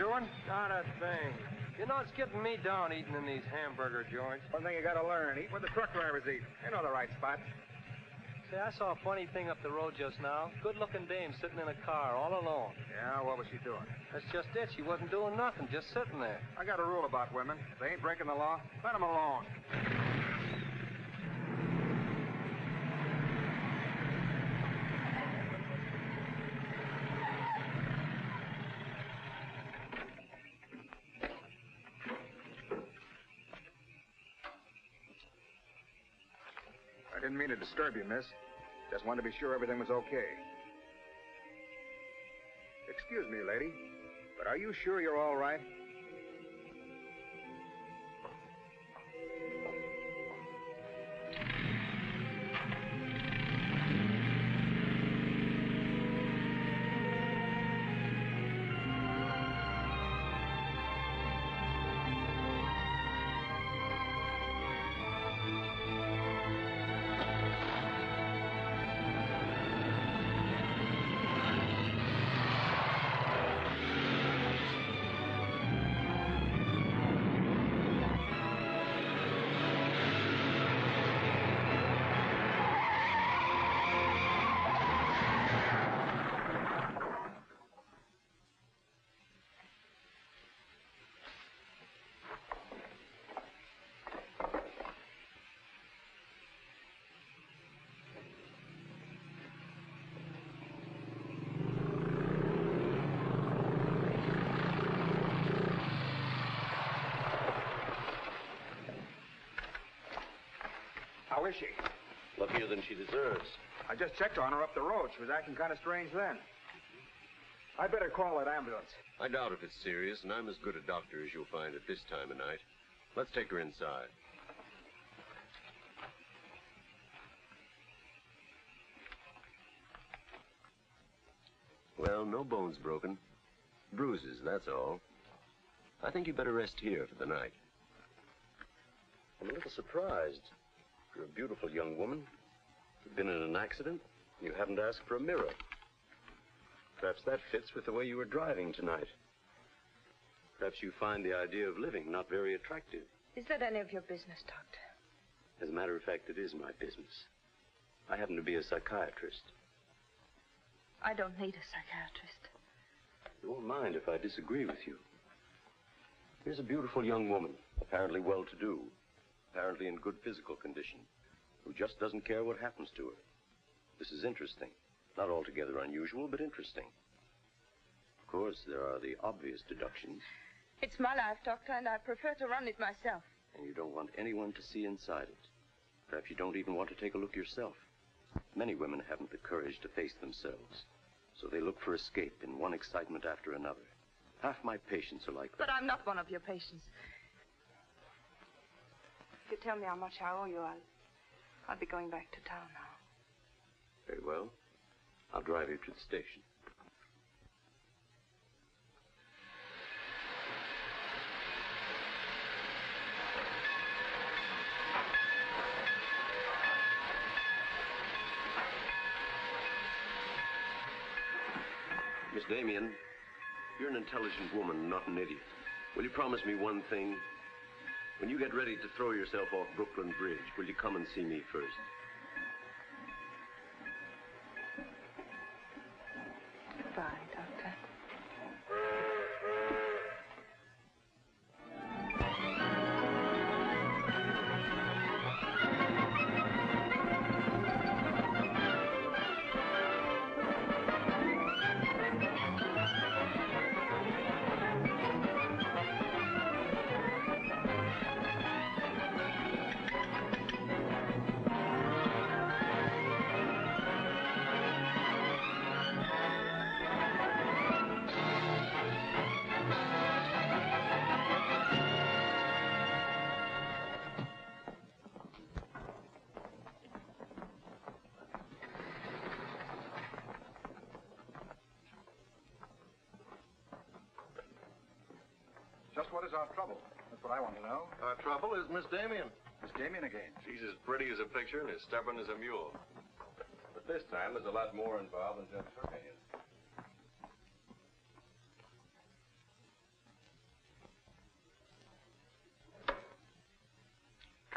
doing? Not a thing. You're not skipping me down eating in these hamburger joints. One thing you gotta learn, eat where the truck drivers eat. They know the right spot. Say, I saw a funny thing up the road just now. Good-looking dame sitting in a car all alone. Yeah, what was she doing? That's just it. She wasn't doing nothing, just sitting there. I got a rule about women. If they ain't breaking the law, let them alone. I didn't mean to disturb you, miss. Just wanted to be sure everything was okay. Excuse me, lady, but are you sure you're all right? How is she? Luckier than she deserves. I just checked on her up the road. She was acting kind of strange then. I'd better call that ambulance. I doubt if it's serious, and I'm as good a doctor as you'll find at this time of night. Let's take her inside. Well, no bones broken. Bruises, that's all. I think you better rest here for the night. I'm a little surprised. You're a beautiful young woman. You've been in an accident. You haven't asked for a mirror. Perhaps that fits with the way you were driving tonight. Perhaps you find the idea of living not very attractive. Is that any of your business, Doctor? As a matter of fact, it is my business. I happen to be a psychiatrist. I don't need a psychiatrist. You won't mind if I disagree with you. Here's a beautiful young woman, apparently well-to-do, apparently in good physical condition, who just doesn't care what happens to her. This is interesting. Not altogether unusual, but interesting. Of course, there are the obvious deductions. It's my life, Doctor, and I prefer to run it myself. And you don't want anyone to see inside it. Perhaps you don't even want to take a look yourself. Many women haven't the courage to face themselves, so they look for escape in one excitement after another. Half my patients are like that. But I'm not one of your patients. If you tell me how much I owe you, I'll be going back to town now. Very well. I'll drive you to the station. Miss Damien, you're an intelligent woman, not an idiot. Will you promise me one thing? When you get ready to throw yourself off Brooklyn Bridge, will you come and see me first? Goodbye, Doctor. Just what is our trouble? That's what I want to know. Our trouble is Miss Damien. Miss Damien again. She's as pretty as a picture and as stubborn as a mule. But this time, there's a lot more involved than just her opinion.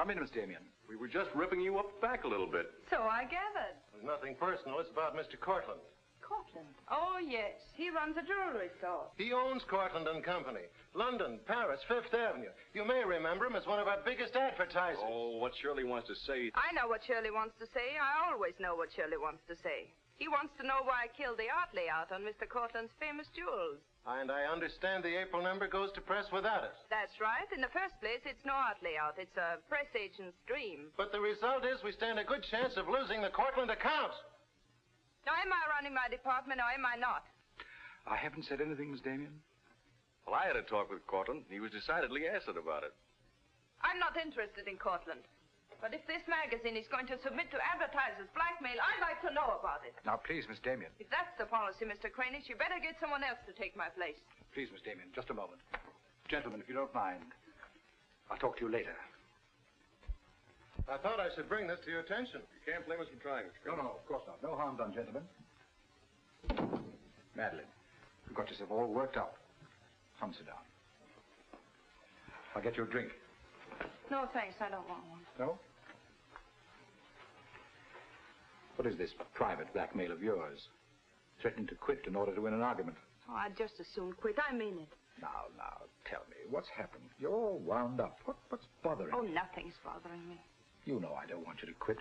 Come in, Miss Damien. We were just ripping you up back a little bit. So I gathered. There's nothing personal. It's about Mr. Cortland. Cortland? Oh, yes. He runs a jewelry store. He owns Cortland and Company. London, Paris, Fifth Avenue. You may remember him as one of our biggest advertisers. Oh, what Shirley wants to say. I know what Shirley wants to say. I always know what Shirley wants to say. He wants to know why I killed the art layout on Mr. Cortland's famous jewels. And I understand the April number goes to press without it. That's right. In the first place, it's no art layout. It's a press agent's dream. But the result is we stand a good chance of losing the Cortland account. Now, am I running my department or am I not? I haven't said anything, Miss Damien. Well, I had a talk with Cortland. He was decidedly acid about it. I'm not interested in Cortland. But if this magazine is going to submit to advertisers' blackmail, I'd like to know about it. Now, please, Miss Damien. If that's the policy, Mr. Kranich, you better get someone else to take my place. Please, Miss Damien, just a moment. Gentlemen, if you don't mind, I'll talk to you later. I thought I should bring this to your attention. You can't blame us for trying, Mr. No, of course not. No harm done, gentlemen. Madeline, you've got yourself all worked up. Come, sit down. I'll get you a drink. No, thanks. I don't want one. No? What is this private blackmail of yours? Threatening to quit in order to win an argument. Oh, I'd just as soon quit. I mean it. Now, tell me, what's happened? You're all wound up. What's bothering Oh, you? nothing's bothering me. You know I don't want you to quit.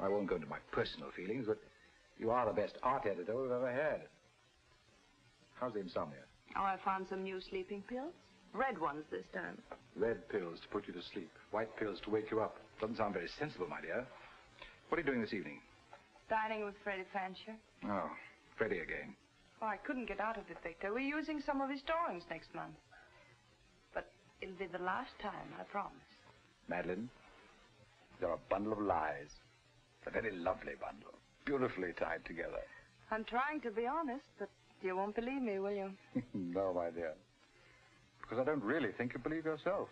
I won't go into my personal feelings, but you are the best art editor we've ever had. How's the insomnia? Oh, I found some new sleeping pills. Red ones this time. Red pills to put you to sleep. White pills to wake you up. Doesn't sound very sensible, my dear. What are you doing this evening? Dining with Freddie Fancher. Oh, Freddie again. Oh, I couldn't get out of it, Victor. We're using some of his drawings next month. But it'll be the last time, I promise. Madeline, you're a bundle of lies. A very lovely bundle. Beautifully tied together. I'm trying to be honest, but you won't believe me, will you? No, my dear. Because I don't really think you believe yourself.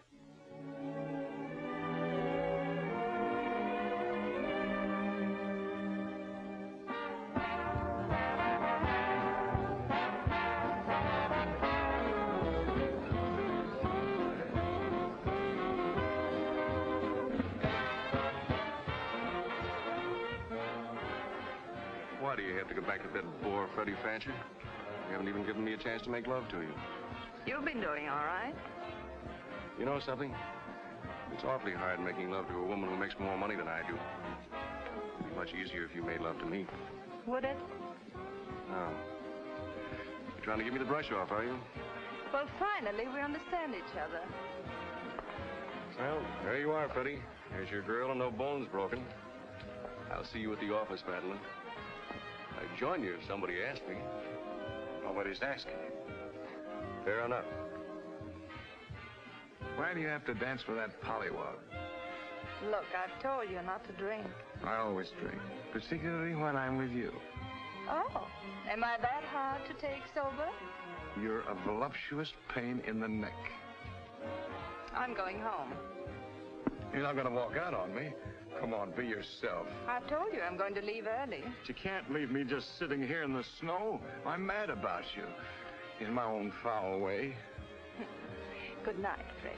Why do you have to go back to that bore, Freddie Fancher? You haven't even given me a chance to make love to you. You've been doing all right. You know something? It's awfully hard making love to a woman who makes more money than I do. It'd be much easier if you made love to me. Would it? Oh. You're trying to give me the brush off, are you? Well, finally, we understand each other. Well, there you are, Freddie. There's your girl and no bones broken. I'll see you at the office, Madeline. I'd join you if somebody asked me. Nobody's asking. Fair enough. Why do you have to dance with that pollywog? Look, I've told you not to drink. I always drink, particularly when I'm with you. Oh, am I that hard to take sober? You're a voluptuous pain in the neck. I'm going home. You're not going to walk out on me. Come on, be yourself. I've told you I'm going to leave early. But you can't leave me just sitting here in the snow. I'm mad about you. In my own foul way. Good night, Freddie.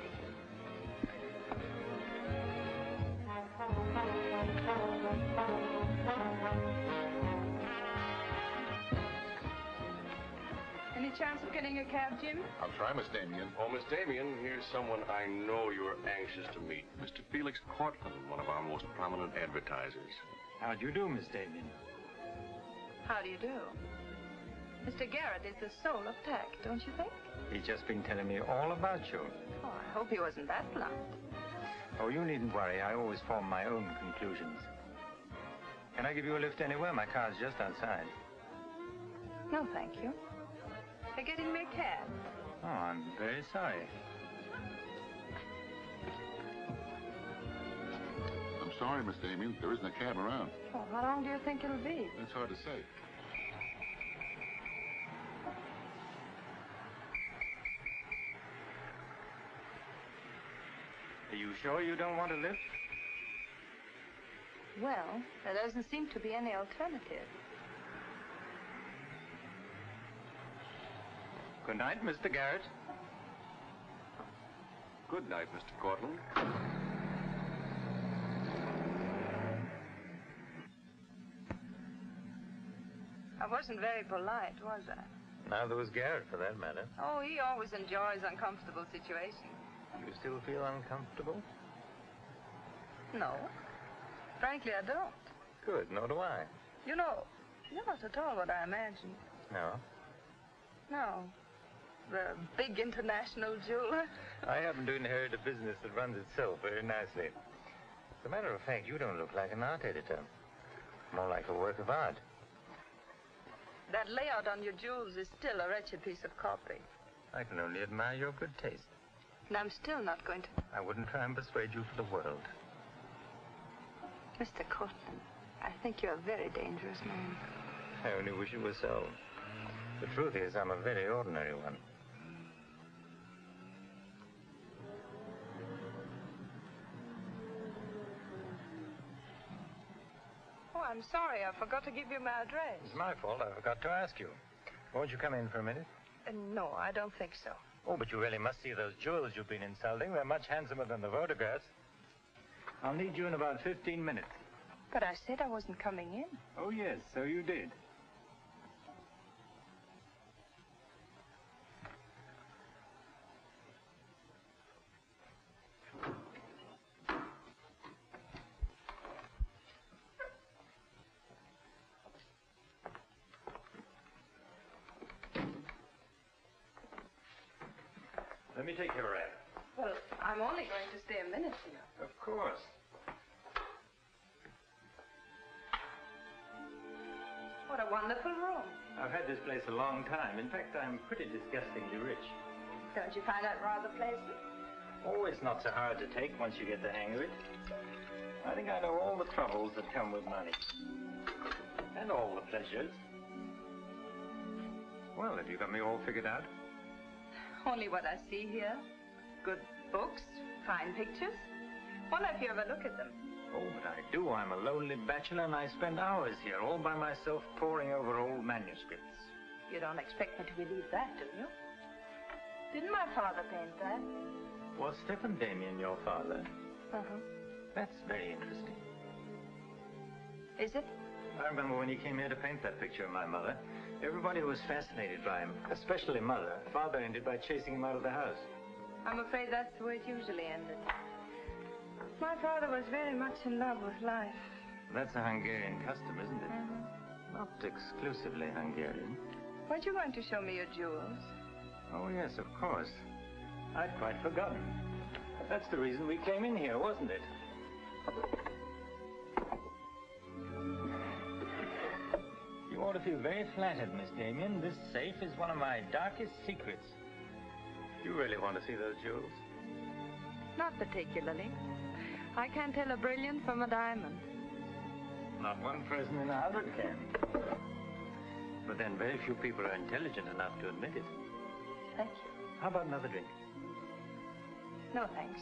Any chance of getting a cab, Jim? I'll try, Miss Damien. Oh, Miss Damien, here's someone I know you're anxious to meet. Mr. Felix Cortland, one of our most prominent advertisers. How do you do, Miss Damien? How do you do? Mr. Garrett is the soul of tact, don't you think? He's just been telling me all about you. Oh, I hope he wasn't that blunt. Oh, you needn't worry. I always form my own conclusions. Can I give you a lift anywhere? My car's just outside. No, thank you. They're getting me a cab. Oh, I'm very sorry. I'm sorry, Miss Damien. There isn't a cab around. Oh, how long do you think it'll be? That's hard to say. Are you sure you don't want a lift? Well, there doesn't seem to be any alternative. Good night, Mr. Garrett. Good night, Mr. Cortland. I wasn't very polite, was I? Neither was Garrett, for that matter. Oh, he always enjoys uncomfortable situations. You still feel uncomfortable? No. Frankly, I don't. Good, nor do I. You know, you're not at all what I imagined. No? No. The big international jeweler. I happen to inherit a business that runs itself very nicely. As a matter of fact, you don't look like an art editor. More like a work of art. That layout on your jewels is still a wretched piece of copy. I can only admire your good taste. And I'm still not going to... I wouldn't try and persuade you for the world. Mr. Cortland, I think you're a very dangerous man. I only wish it were so. The truth is, I'm a very ordinary one. Oh, I'm sorry. I forgot to give you my address. It's my fault. I forgot to ask you. Won't you come in for a minute? No, I don't think so. Oh, but you really must see those jewels you've been insulting. They're much handsomer than the photographs. I'll need you in about 15 minutes. But I said I wasn't coming in. Oh, yes, so you did. Let me take your wrap. Well, I'm only going to stay a minute, you know. Of course. What a wonderful room. I've had this place a long time. In fact, I'm pretty disgustingly rich. Don't you find that rather pleasant? Oh, it's not so hard to take once you get the hang of it. I think I know all the troubles that come with money. And all the pleasures. Well, have you got me all figured out? Only what I see here. Good books, fine pictures. Wonder if you ever look at them. Oh, but I do. I'm a lonely bachelor, and I spend hours here all by myself poring over old manuscripts. You don't expect me to believe that, do you? Didn't my father paint that? Was Stephen Damien your father? Uh-huh. That's very interesting. Is it? I remember when he came here to paint that picture of my mother. Everybody was fascinated by him, especially Mother. Father ended by chasing him out of the house. I'm afraid that's the way it usually ended. My father was very much in love with life. That's a Hungarian custom, isn't it? Mm-hmm. Not exclusively Hungarian. Weren't you going to show me your jewels? Oh, yes, of course. I'd quite forgotten. That's the reason we came in here, wasn't it? You ought to feel very flattered, Miss Damien. This safe is one of my darkest secrets. You really want to see those jewels? Not particularly. I can't tell a brilliant from a diamond. Not one person in 100 can. But then very few people are intelligent enough to admit it. Thank you. How about another drink? No, thanks.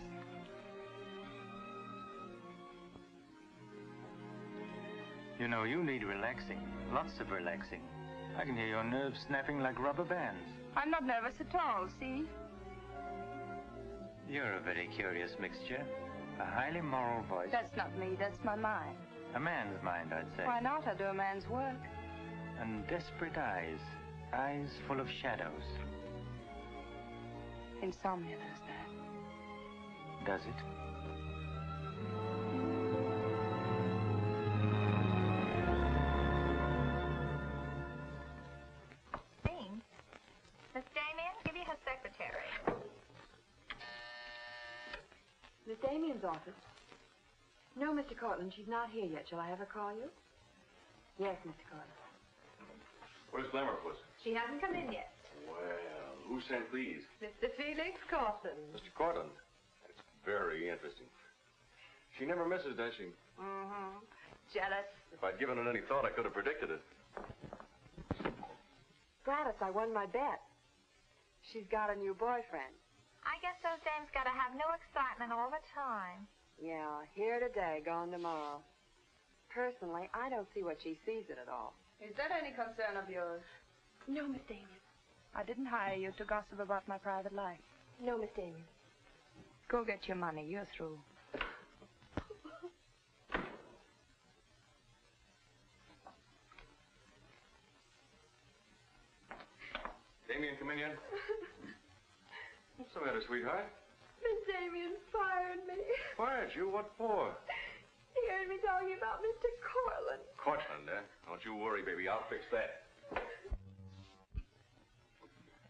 You know, you need relaxing. Lots of relaxing. I can hear your nerves snapping like rubber bands. I'm not nervous at all, see? You're a very curious mixture. A highly moral voice. That's not me, that's my mind. A man's mind, I'd say. Why not? I do a man's work. And desperate eyes. Eyes full of shadows. Insomnia does that. Does it? Dean, Miss Damien, give you her secretary. Miss Damien's office? No, Mr. Cortland, she's not here yet. Shall I have her call you? Yes, Mr. Cortland. Where's Glamourpuss? She hasn't come in yet. Well, who sent these? Mr. Felix Cortland. Mr. Cortland. That's very interesting. She never misses, does she? Mm-hmm. Jealous. If I'd given it any thought, I could have predicted it. Gladys, I won my bet. She's got a new boyfriend. I guess those dames gotta have no excitement all the time. Yeah, here today, gone tomorrow. Personally, I don't see what she sees in it all. Is that any concern of yours? No, Miss Damien. I didn't hire you to gossip about my private life. No, Miss Damien. Go get your money. You're through. Damien come in yet? What's the matter, sweetheart? Miss Damien fired me. Fired you? What for? He heard me talking about Mr. Cortland. Cortland, eh? Don't you worry, baby. I'll fix that.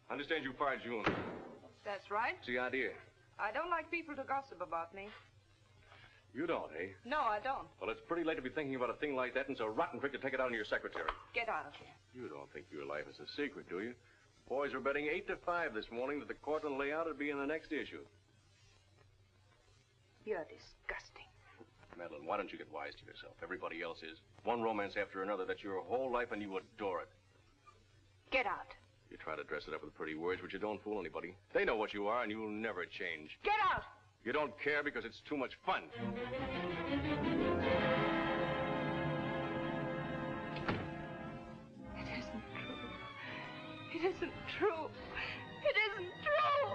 Understand you fired June. That's right. What's the idea? I don't like people to gossip about me. You don't, eh? No, I don't. Well, it's pretty late to be thinking about a thing like that, and it's a rotten trick to take it out on your secretary. Get out of here. You don't think your life is a secret, do you? Boys were betting 8-5 this morning that the Cortland layout would be in the next issue. You're disgusting. Madeline, why don't you get wise to yourself? Everybody else is. One romance after another. That's your whole life, and you adore it. Get out. You try to dress it up with pretty words, but you don't fool anybody. They know what you are, and you'll never change. Get out! You don't care because it's too much fun. It isn't true. It isn't true. It isn't true.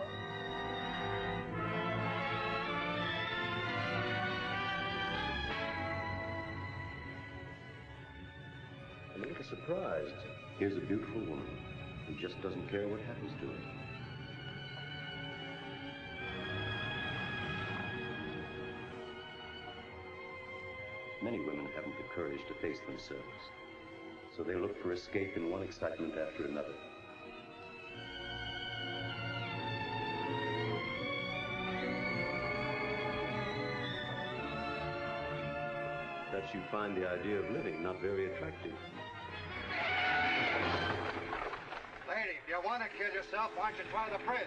I'm a little surprised. Here's a beautiful woman who just doesn't care what happens to her. Many women haven't the courage to face themselves, so they look for escape in one excitement after another. Perhaps you find the idea of living not very attractive. Lady, if you want to kill yourself, why don't you try the fridge?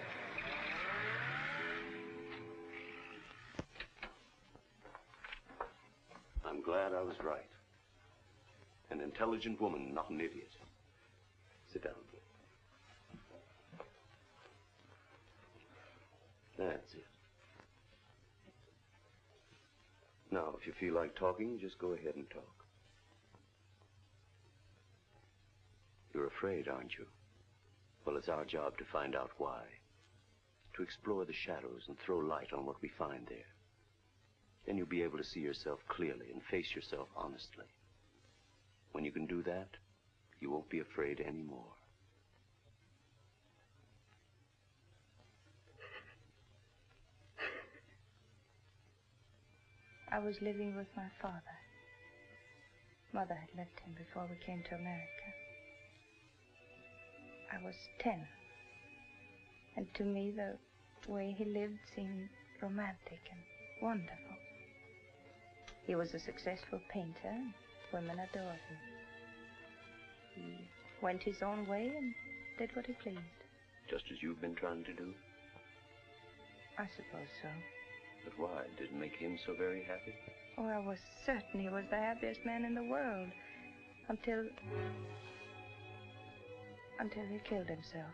I'm glad I was right. An intelligent woman, not an idiot. Sit down. That's it. Now, if you feel like talking, just go ahead and talk. You're afraid, aren't you? Well, it's our job to find out why. To explore the shadows and throw light on what we find there. Then you'll be able to see yourself clearly and face yourself honestly. When you can do that, you won't be afraid anymore. I was living with my father. Mother had left him before we came to America. I was 10. And to me, the way he lived seemed romantic and wonderful. He was a successful painter, and women adored him. He went his own way and did what he pleased. Just as you've been trying to do? I suppose so. But why? Did it make him so very happy? Oh, I was certain he was the happiest man in the world. Until he killed himself.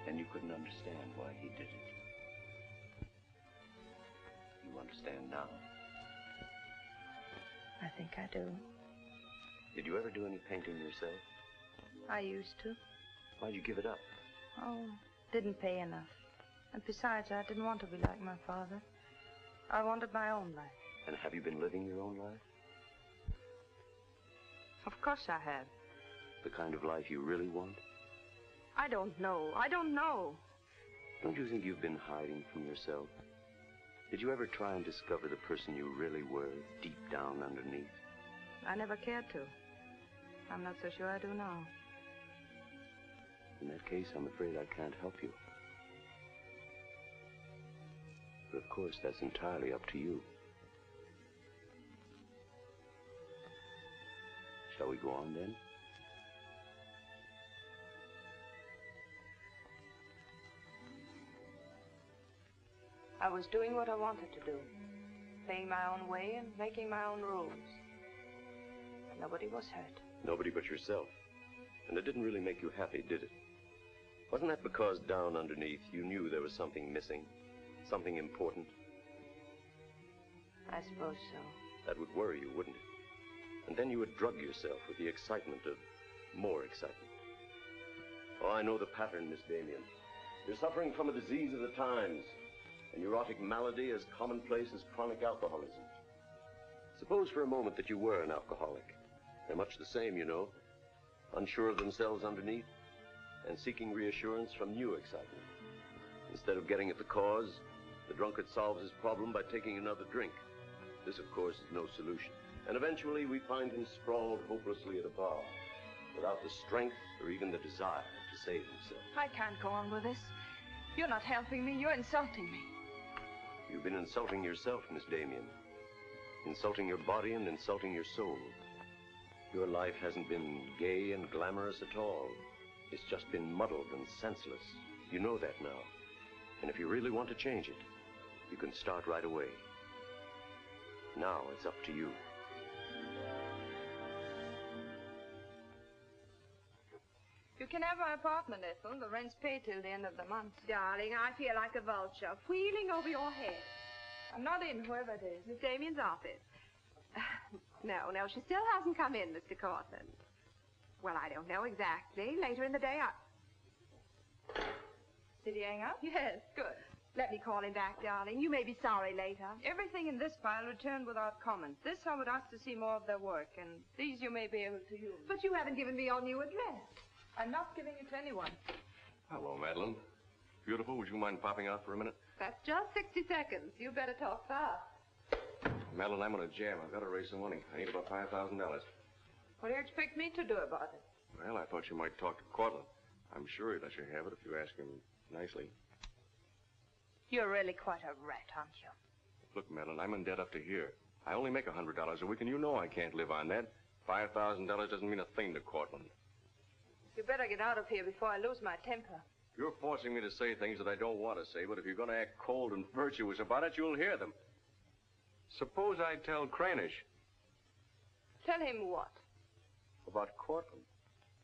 And you couldn't understand why he did it. You understand now? I think I do. Did you ever do any painting yourself? I used to. Why'd you give it up? Oh, didn't pay enough. And besides, I didn't want to be like my father. I wanted my own life. And have you been living your own life? Of course I have. The kind of life you really want? I don't know. I don't know. Don't you think you've been hiding from yourself? Did you ever try and discover the person you really were, deep down underneath? I never cared to. I'm not so sure I do now. In that case, I'm afraid I can't help you. But of course, that's entirely up to you. Shall we go on then? I was doing what I wanted to do. Playing my own way and making my own rules. Nobody was hurt. Nobody but yourself. And it didn't really make you happy, did it? Wasn't that because down underneath you knew there was something missing? Something important? I suppose so. That would worry you, wouldn't it? And then you would drug yourself with the excitement of more excitement. Oh, I know the pattern, Miss Damien. You're suffering from a disease of the times. A neurotic malady as commonplace as chronic alcoholism. Suppose for a moment that you were an alcoholic. They're much the same, you know. Unsure of themselves underneath. and seeking reassurance from new excitement. Instead of getting at the cause, the drunkard solves his problem by taking another drink. This, of course, is no solution. And eventually we find him sprawled hopelessly at a bar, without the strength or even the desire to save himself. I can't go on with this. You're not helping me. You're insulting me. You've been insulting yourself, Miss Damien. Insulting your body and insulting your soul. Your life hasn't been gay and glamorous at all. It's just been muddled and senseless. You know that now. And if you really want to change it, you can start right away. Now it's up to you. You can have my apartment, Ethel. The rent's paid till the end of the month. Darling, I feel like a vulture, wheeling over your head. I'm not in, whoever it is. Miss Damien's office. No, she still hasn't come in, Mr. Cortland. Well, I don't know exactly. Later in the day, Did he hang up? Yes, good. Let me call him back, darling. You may be sorry later. Everything in this file returned without comment. This I would ask to see more of their work, and these you may be able to use. But you haven't given me your new address. I'm not giving it to anyone. Hello, Madeline. Beautiful, would you mind popping out for a minute? That's just 60 seconds. You better talk fast. Madeline, I'm on a jam. I've got to raise some money. I need about $5,000. What do you expect me to do about it? Well, I thought you might talk to Cortland. I'm sure he'd let you have it if you ask him nicely. You're really quite a rat, aren't you? Look, Madeline, I'm in debt up to here. I only make $100 a week, and you know I can't live on that. $5,000 doesn't mean a thing to Cortland. You better get out of here before I lose my temper. You're forcing me to say things that I don't want to say, but if you're going to act cold and virtuous about it, you'll hear them. Suppose I tell Cranish. Tell him what? About Cortland.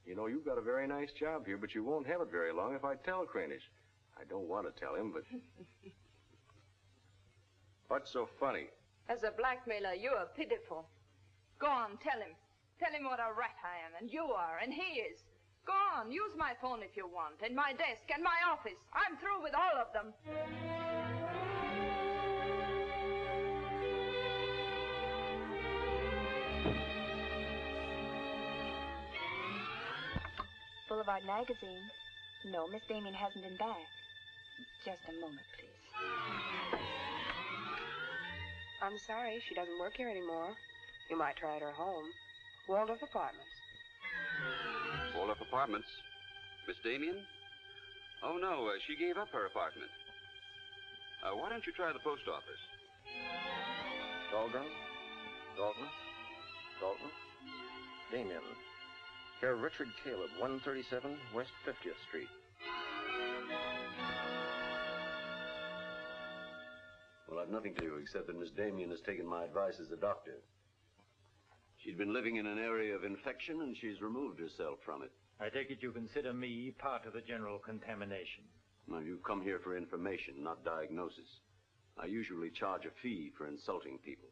You know, you've got a very nice job here, but you won't have it very long if I tell Cranish. I don't want to tell him, but... What's so funny? As a blackmailer, you are pitiful. Go on, tell him. Tell him what a rat I am, and you are, and he is. Go on, use my phone if you want, and my desk, and my office. I'm through with all of them. Boulevard Magazine. No, Miss Damien hasn't been back. Just a moment, please. I'm sorry, she doesn't work here anymore. You might try at her home. Waldorf Apartments. Waldorf Apartments? Miss Damien? Oh, no, she gave up her apartment. Why don't you try the post office? Dahlgren? Dalton? Damien. Here, Richard Caleb, 137 West 50th Street. Well, I've nothing to do except that Miss Damien has taken my advice as a doctor. She'd been living in an area of infection, and she's removed herself from it. I take it you consider me part of the general contamination. Well, you've come here for information, not diagnosis. I usually charge a fee for insulting people.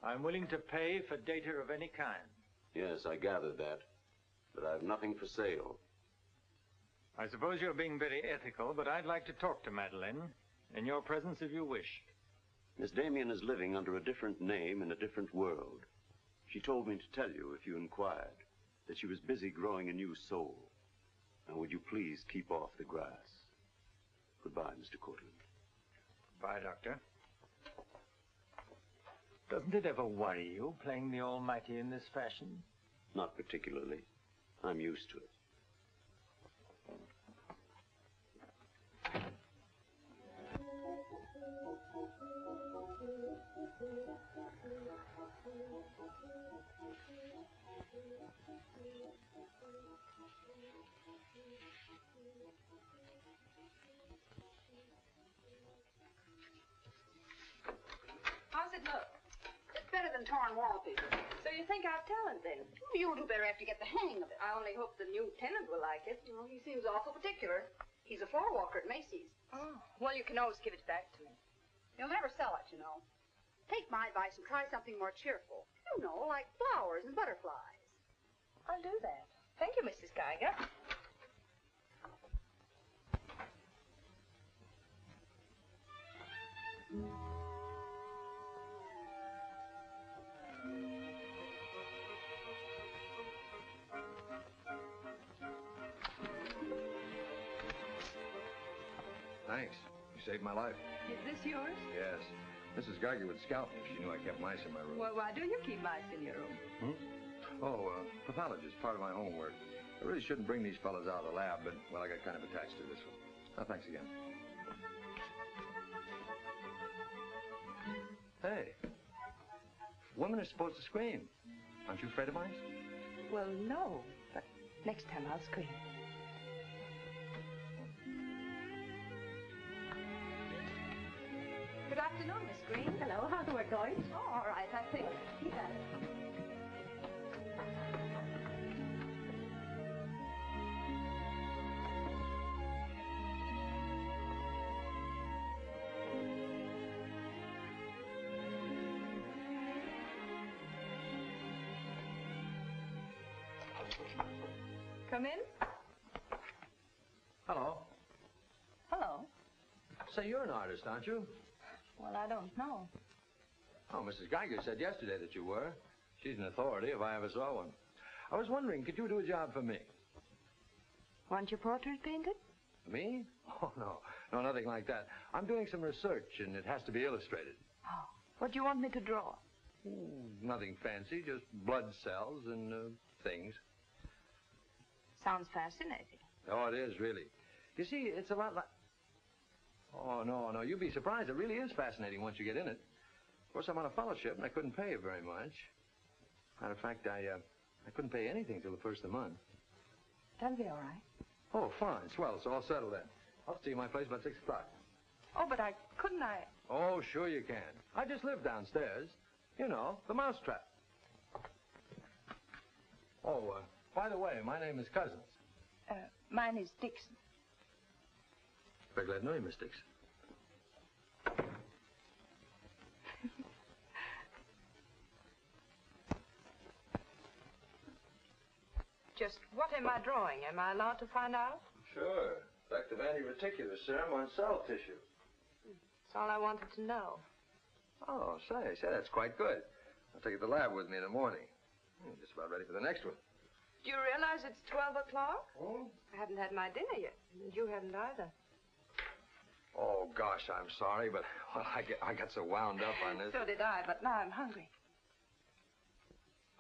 I'm willing to pay for data of any kind. Yes, I gathered that. But I've nothing for sale. I suppose you're being very ethical, but I'd like to talk to Madeline. In your presence, if you wish. Miss Damien is living under a different name in a different world. She told me to tell you, if you inquired, that she was busy growing a new soul. Now, would you please keep off the grass? Goodbye, Mr. Cortland. Goodbye, Doctor. Doesn't it ever worry you, playing the almighty in this fashion? Not particularly. I'm used to it. How's it look? It's better than torn wallpaper. So you think I've talent, then? You'll do better after you get the hang of it. I only hope the new tenant will like it. Well, he seems awful particular. He's a floor walker at Macy's. Oh, well, you can always give it back to me. He'll never sell it, you know. Take my advice and try something more cheerful. You know, like flowers and butterflies. I'll do that. Thank you, Mrs. Geiger. Thanks. You saved my life. Is this yours? Yes. Mrs. Geiger would scalp me if she knew I kept mice in my room. Well, why do you keep mice in your room? Pathology is part of my homework. I really shouldn't bring these fellas out of the lab, but, well, I got kind of attached to this one. Oh, thanks again. Hey. Women are supposed to scream. Aren't you afraid of mice? Well, no, but next time I'll scream. Good afternoon, Miss Green. Hello, how's the work going? Oh, all right, I think. Yeah. Come in. Hello. Hello. Say, you're an artist, aren't you? Well, I don't know. Oh, Mrs. Geiger said yesterday that you were. She's an authority if I ever saw one. I was wondering, could you do a job for me? Want your portrait painted? Me? Oh, no. No, nothing like that. I'm doing some research, and it has to be illustrated. Oh, what do you want me to draw? Nothing fancy, just blood cells and things. Sounds fascinating. Oh, it is, really. You see, it's a lot like... Oh, no, you'd be surprised. It really is fascinating once you get in it. Of course, I'm on a fellowship, and I couldn't pay you very much. Matter of fact, I couldn't pay anything till the first of the month. That'll be all right. Oh, fine. Swell. So I'll settle then. I'll see you at my place about 6 o'clock. Oh, but couldn't I? Oh, sure you can. I just live downstairs. You know, the mousetrap. Oh, by the way, my name is Cousins. Mine is Dixon. Very glad to know you, Miss Dixon. Just what am I drawing? Am I allowed to find out? Sure. Effective anti-reticular serum on cell tissue. That's all I wanted to know. Oh, say, that's quite good. I'll take it to the lab with me in the morning. Just about ready for the next one. Do you realize it's 12 o'clock? Oh? I haven't had my dinner yet, and you haven't either. Oh, gosh, I'm sorry, but, well, I got so wound up on this. So did I, but now I'm hungry.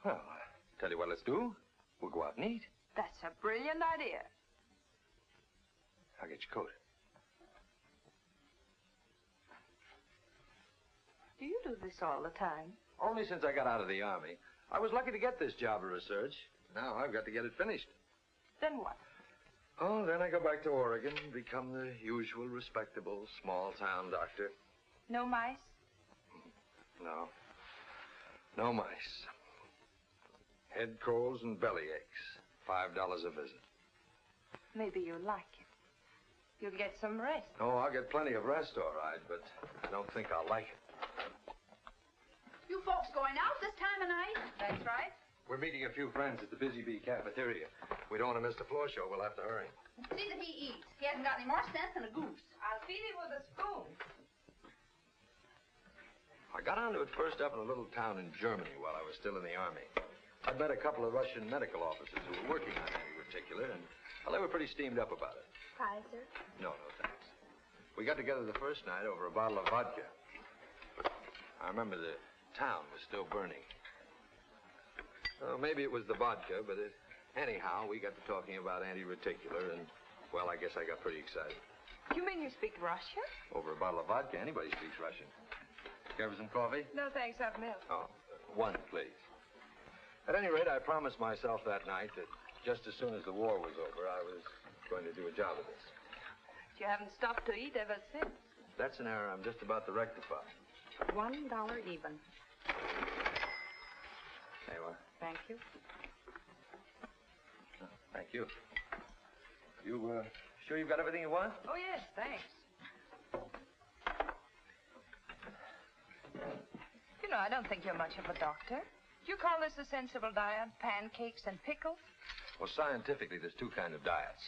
Well, tell you what let's do. We'll go out and eat. That's a brilliant idea. I'll get your coat. Do you do this all the time? Only since I got out of the Army. I was lucky to get this job of research. Now I've got to get it finished. Then what? Oh, then I go back to Oregon and become the usual respectable small-town doctor. No mice? No. No mice. Head colds and belly aches. $5 a visit. Maybe you'll like it. You'll get some rest. Oh, I'll get plenty of rest, all right, but I don't think I'll like it. You folks going out this time of night? That's right. We're meeting a few friends at the Busy Bee cafeteria. We don't want to miss the floor show. We'll have to hurry. See that he eats. He hasn't got any more sense than a goose. I'll feed him with a spoon. I got onto it first up in a little town in Germany while I was still in the Army. I'd met a couple of Russian medical officers who were working on anti-reticular, and, well, they were pretty steamed up about it. Kaiser? No, thanks. We got together the first night over a bottle of vodka. I remember the town was still burning. Maybe it was the vodka, but anyhow, we got to talking about anti-reticular, and, well, I guess I got pretty excited. You mean you speak Russian? Over a bottle of vodka, anybody speaks Russian. Care for some coffee? No, thanks. I've milk. Oh, one, please. At any rate, I promised myself that night that just as soon as the war was over, I was going to do a job of this. You haven't stopped to eat ever since. That's an error I'm just about to rectify. $1 even. There you are. Thank you. Thank you. You, sure you've got everything you want? Oh, yes, thanks. You know, I don't think you're much of a doctor. Do you call this a sensible diet? Pancakes and pickles? Well, scientifically, there's two kinds of diets.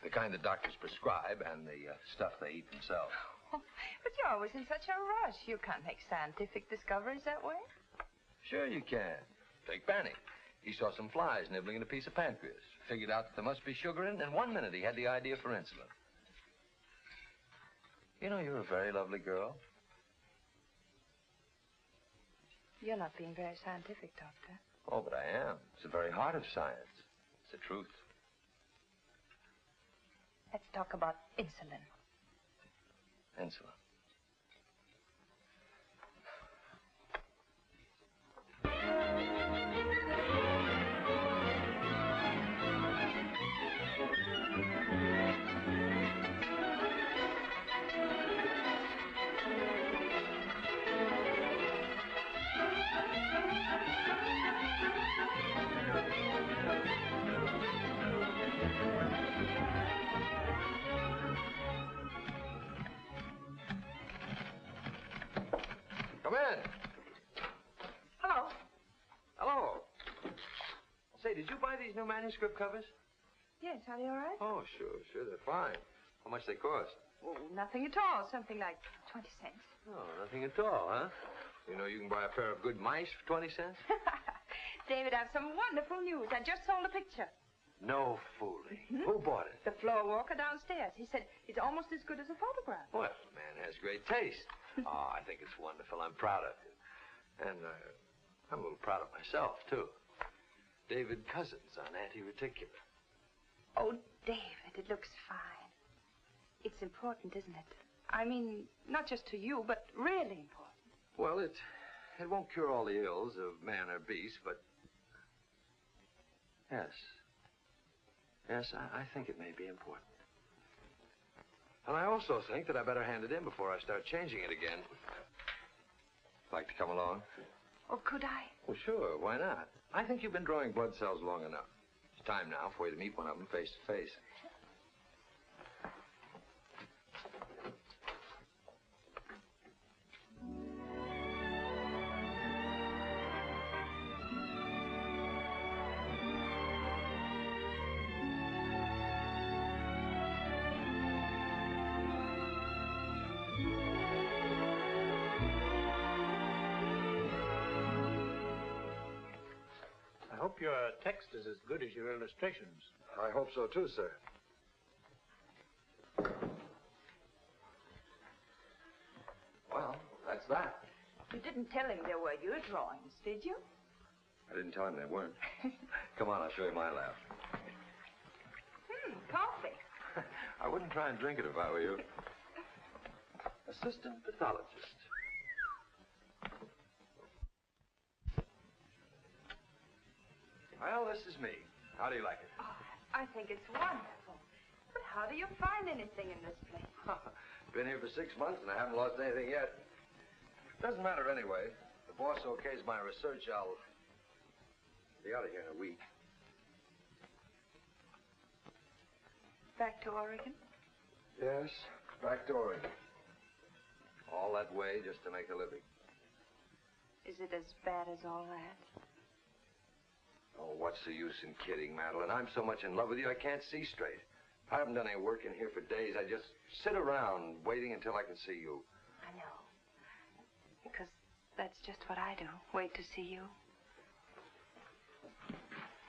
The kind that doctors prescribe and the stuff they eat themselves. Oh, but you're always in such a rush. You can't make scientific discoveries that way. Sure you can. Take Benny. He saw some flies nibbling at a piece of pancreas. Figured out that there must be sugar in it, and in 1 minute he had the idea for insulin. You know, you're a very lovely girl. You're not being very scientific, Doctor. Oh, but I am. It's the very heart of science. It's the truth. Let's talk about insulin. Insulin. Come in. Hello. Hello. Say, did you buy these new manuscript covers? Yes, are they all right? Oh, sure, they're fine. How much they cost? Oh, nothing at all. Something like 20 cents. Oh, nothing at all, huh? You know, you can buy a pair of good mice for 20 cents? David, I have some wonderful news. I just sold a picture. No fooling. Who bought it? The floor walker downstairs. He said it's almost as good as a photograph. Well, the man has great taste. Oh, I think it's wonderful. I'm proud of him. And I'm a little proud of myself, too. David Cousins on anti-reticular. Oh, David, it looks fine. It's important, isn't it? I mean, not just to you, but really important. Well, it won't cure all the ills of man or beast, but... Yes, I think it may be important. And I also think that I better hand it in before I start changing it again. Like to come along? Oh, could I? Well, sure, why not? I think you've been drawing blood cells long enough. It's time now for you to meet one of them face to face. I hope your text is as good as your illustrations. I hope so, too, sir. Well, that's that. You didn't tell him they were your drawings, did you? I didn't tell him they weren't. Come on, I'll show you my lab. Coffee. I wouldn't try and drink it if I were you. Assistant pathologist. Well, this is me. How do you like it? Oh, I think it's wonderful. But how do you find anything in this place? Been here for 6 months and I haven't lost anything yet. Doesn't matter anyway. The boss okays my research, I'll be out of here in a week. Back to Oregon? Yes, back to Oregon. All that way just to make a living. Is it as bad as all that? Oh, what's the use in kidding, Madeline? I'm so much in love with you, I can't see straight. I haven't done any work in here for days. I just sit around waiting until I can see you. I know. Because that's just what I do. Wait to see you.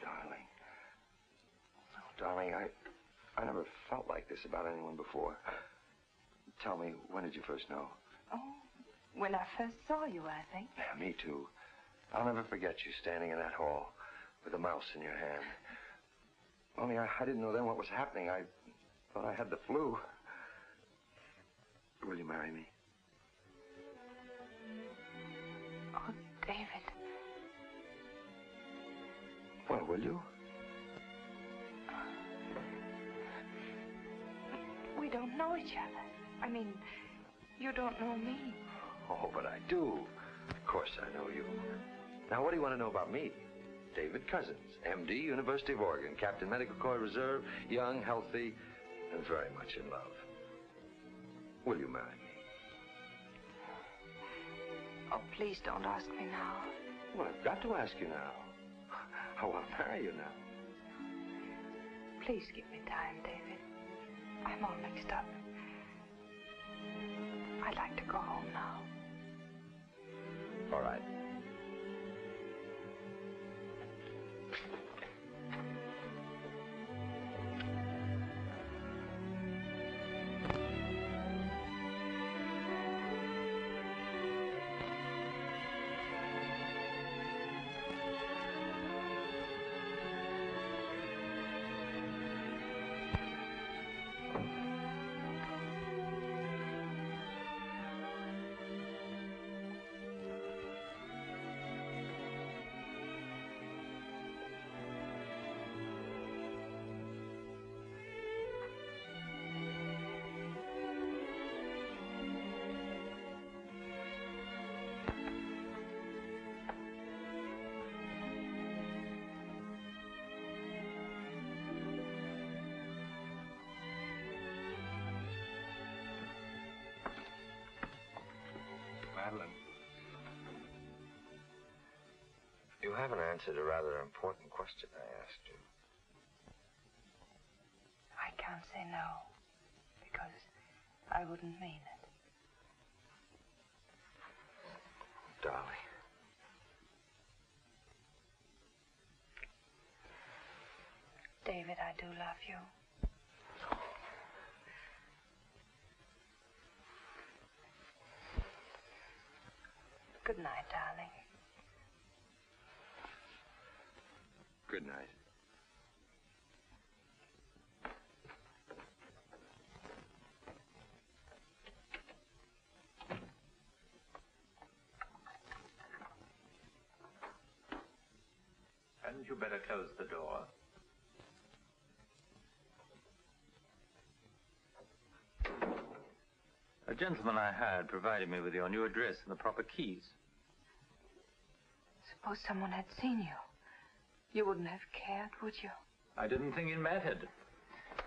Darling. Oh, darling, I never felt like this about anyone before. Tell me, when did you first know? Oh, when I first saw you, I think. Yeah, me too. I'll never forget you standing in that hall with a mouse in your hand. Only I didn't know then what was happening. I thought I had the flu. Will you marry me? Oh, David. Well, will you? We don't know each other. I mean, you don't know me. Oh, but I do. Of course I know you. Now, what do you want to know about me? David Cousins, M.D., University of Oregon, Captain Medical Corps Reserve, young, healthy, and very much in love. Will you marry me? Oh, please don't ask me now. Well, I've got to ask you now. I want to marry you now. Please give me time, David. I'm all mixed up. I'd like to go home now. All right. You haven't answered a rather important question I asked you. I can't say no, because I wouldn't mean it. Darling. David, I do love you. Good night, darling. Good night. Hadn't you better close the door? A gentleman I hired provided me with your new address and the proper keys. Suppose someone had seen you. You wouldn't have cared, would you? I didn't think it mattered.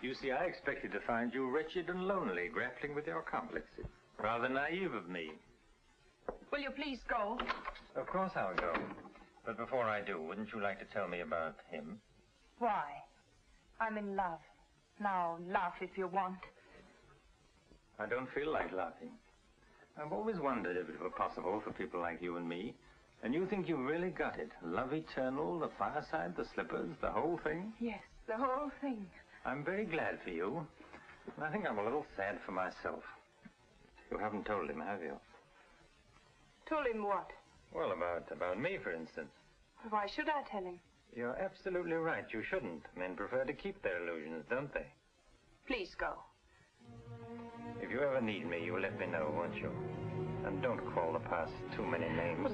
You see, I expected to find you wretched and lonely, grappling with your complexes. Rather naive of me. Will you please go? Of course I'll go. But before I do, wouldn't you like to tell me about him? Why? I'm in love. Now, laugh if you want. I don't feel like laughing. I've always wondered if it were possible for people like you and me. And you think you really got it? Love eternal, the fireside, the slippers, the whole thing? Yes, the whole thing. I'm very glad for you. And I think I'm a little sad for myself. You haven't told him, have you? Told him what? Well, about me, for instance. Why should I tell him? You're absolutely right. You shouldn't. Men prefer to keep their illusions, don't they? Please go. If you ever need me, you'll let me know, won't you? And don't call the past too many names.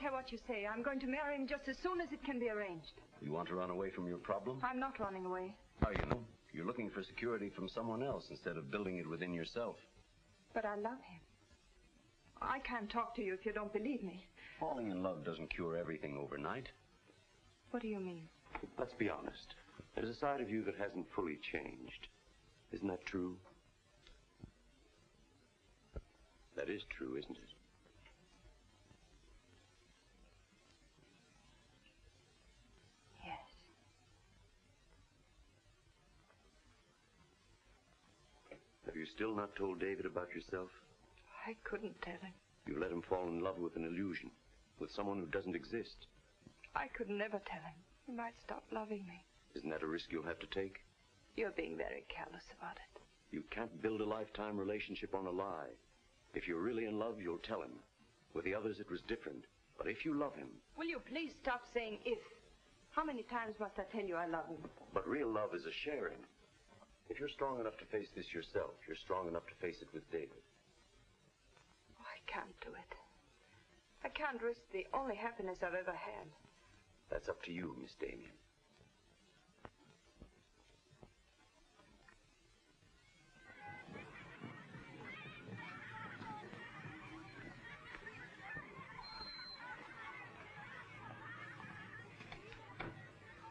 What you say. I'm going to marry him just as soon as it can be arranged. You want to run away from your problem? I'm not running away. How you know? You're looking for security from someone else instead of building it within yourself. But I love him. I can't talk to you if you don't believe me. Falling in love doesn't cure everything overnight. What do you mean? Let's be honest. There's a side of you that hasn't fully changed. Isn't that true? That is true, isn't it? Have you still not told David about yourself? I couldn't tell him. You let him fall in love with an illusion, with someone who doesn't exist. I could never tell him. He might stop loving me. Isn't that a risk you'll have to take? You're being very careless about it. You can't build a lifetime relationship on a lie. If you're really in love, you'll tell him. With the others, it was different. But if you love him... Will you please stop saying if? How many times must I tell you I love him? But real love is a sharing. If you're strong enough to face this yourself, you're strong enough to face it with David. Oh, I can't do it. I can't risk the only happiness I've ever had. That's up to you, Miss Damien.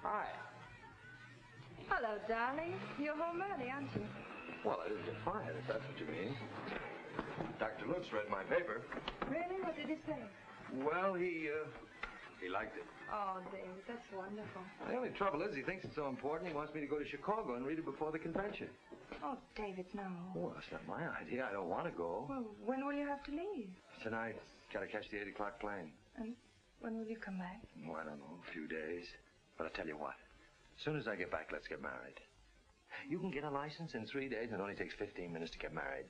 Hi. Hello, darling. You're home early, aren't you? Well, I didn't get fired, if that's what you mean. Dr. Lutz read my paper. Really? What did he say? Well, he liked it. Oh, David, that's wonderful. The only trouble is he thinks it's so important he wants me to go to Chicago and read it before the convention. Oh, David, no. Oh, that's not my idea. I don't want to go. Well, when will you have to leave? Tonight. Got to catch the 8 o'clock plane. And when will you come back? Oh, I don't know. A few days. But I'll tell you what. As soon as I get back, let's get married. You can get a license in 3 days, and it only takes 15 minutes to get married.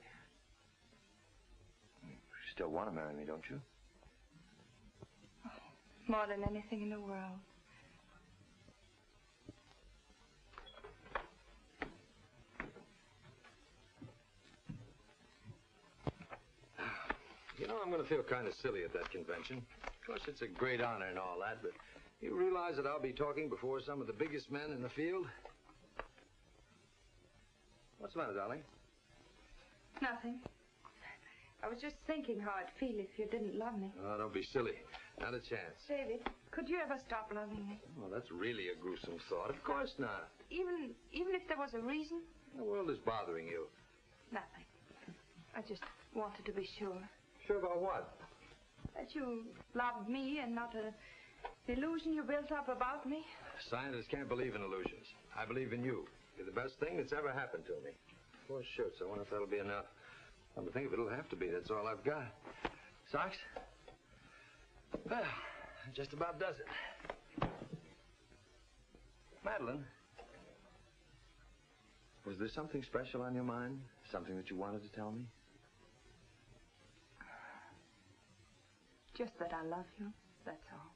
You still want to marry me, don't you? Oh, more than anything in the world. You know, I'm going to feel kind of silly at that convention. Of course, it's a great honor and all that, but you realize that I'll be talking before some of the biggest men in the field? What's the matter, darling? Nothing. I was just thinking how I'd feel if you didn't love me. Oh, don't be silly. Not a chance. David, could you ever stop loving me? Well, that's really a gruesome thought. Of course not. Even if there was a reason? The world is bothering you. Nothing. I just wanted to be sure. Sure about what? That you loved me and not an illusion you built up about me. Scientists can't believe in illusions. I believe in you. You're the best thing that's ever happened to me. 4 shirts. I wonder if that'll be enough. Come to think of it, it'll have to be. That's all I've got. Socks? Well, that just about does it. Madeline, was there something special on your mind? Something that you wanted to tell me? Just that I love you, that's all.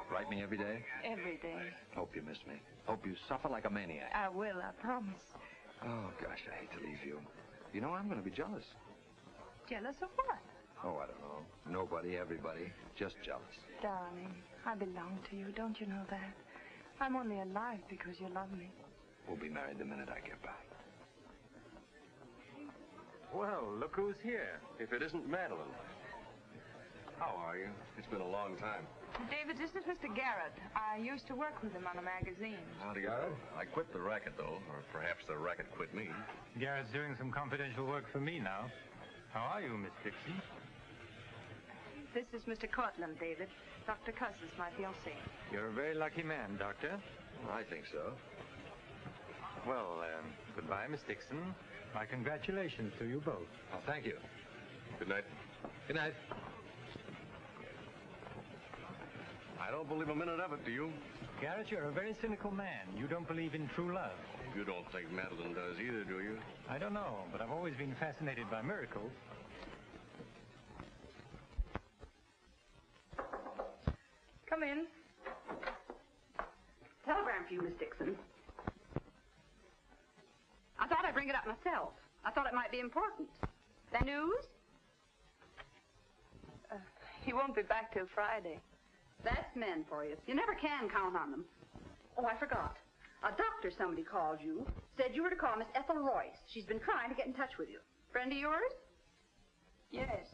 Write me every day? Every day. Hope you miss me. Hope you suffer like a maniac. I will, I promise. Oh, gosh, I hate to leave you. You know, I'm going to be jealous. Jealous of what? Oh, I don't know. Nobody, everybody. Just jealous. Darling, I belong to you. Don't you know that? I'm only alive because you love me. We'll be married the minute I get back. Well, look who's here. If it isn't Madeline. How are you? It's been a long time. David, this is Mr. Garrett. I used to work with him on a magazine. Howdy, Garrett. I quit the racket, though. Or perhaps the racket quit me. Garrett's doing some confidential work for me now. How are you, Miss Dixon? This is Mr. Cortland, David. Dr. Cuss is my fiancé. You're a very lucky man, Doctor. I think so. Well, goodbye, Miss Dixon. My congratulations to you both. Oh, thank you. Good night. Good night. I don't believe a minute of it, do you? Garrett, you're a very cynical man. You don't believe in true love. You don't think Madeline does either, do you? I don't know, but I've always been fascinated by miracles. Come in. Telegram for you, Miss Dixon. I thought I'd bring it up myself. I thought it might be important. The news? He won't be back till Friday. That's men for you. You never can count on them. Oh, I forgot. A doctor somebody called you, said you were to call Miss Ethel Royce. She's been trying to get in touch with you. Friend of yours? Yes.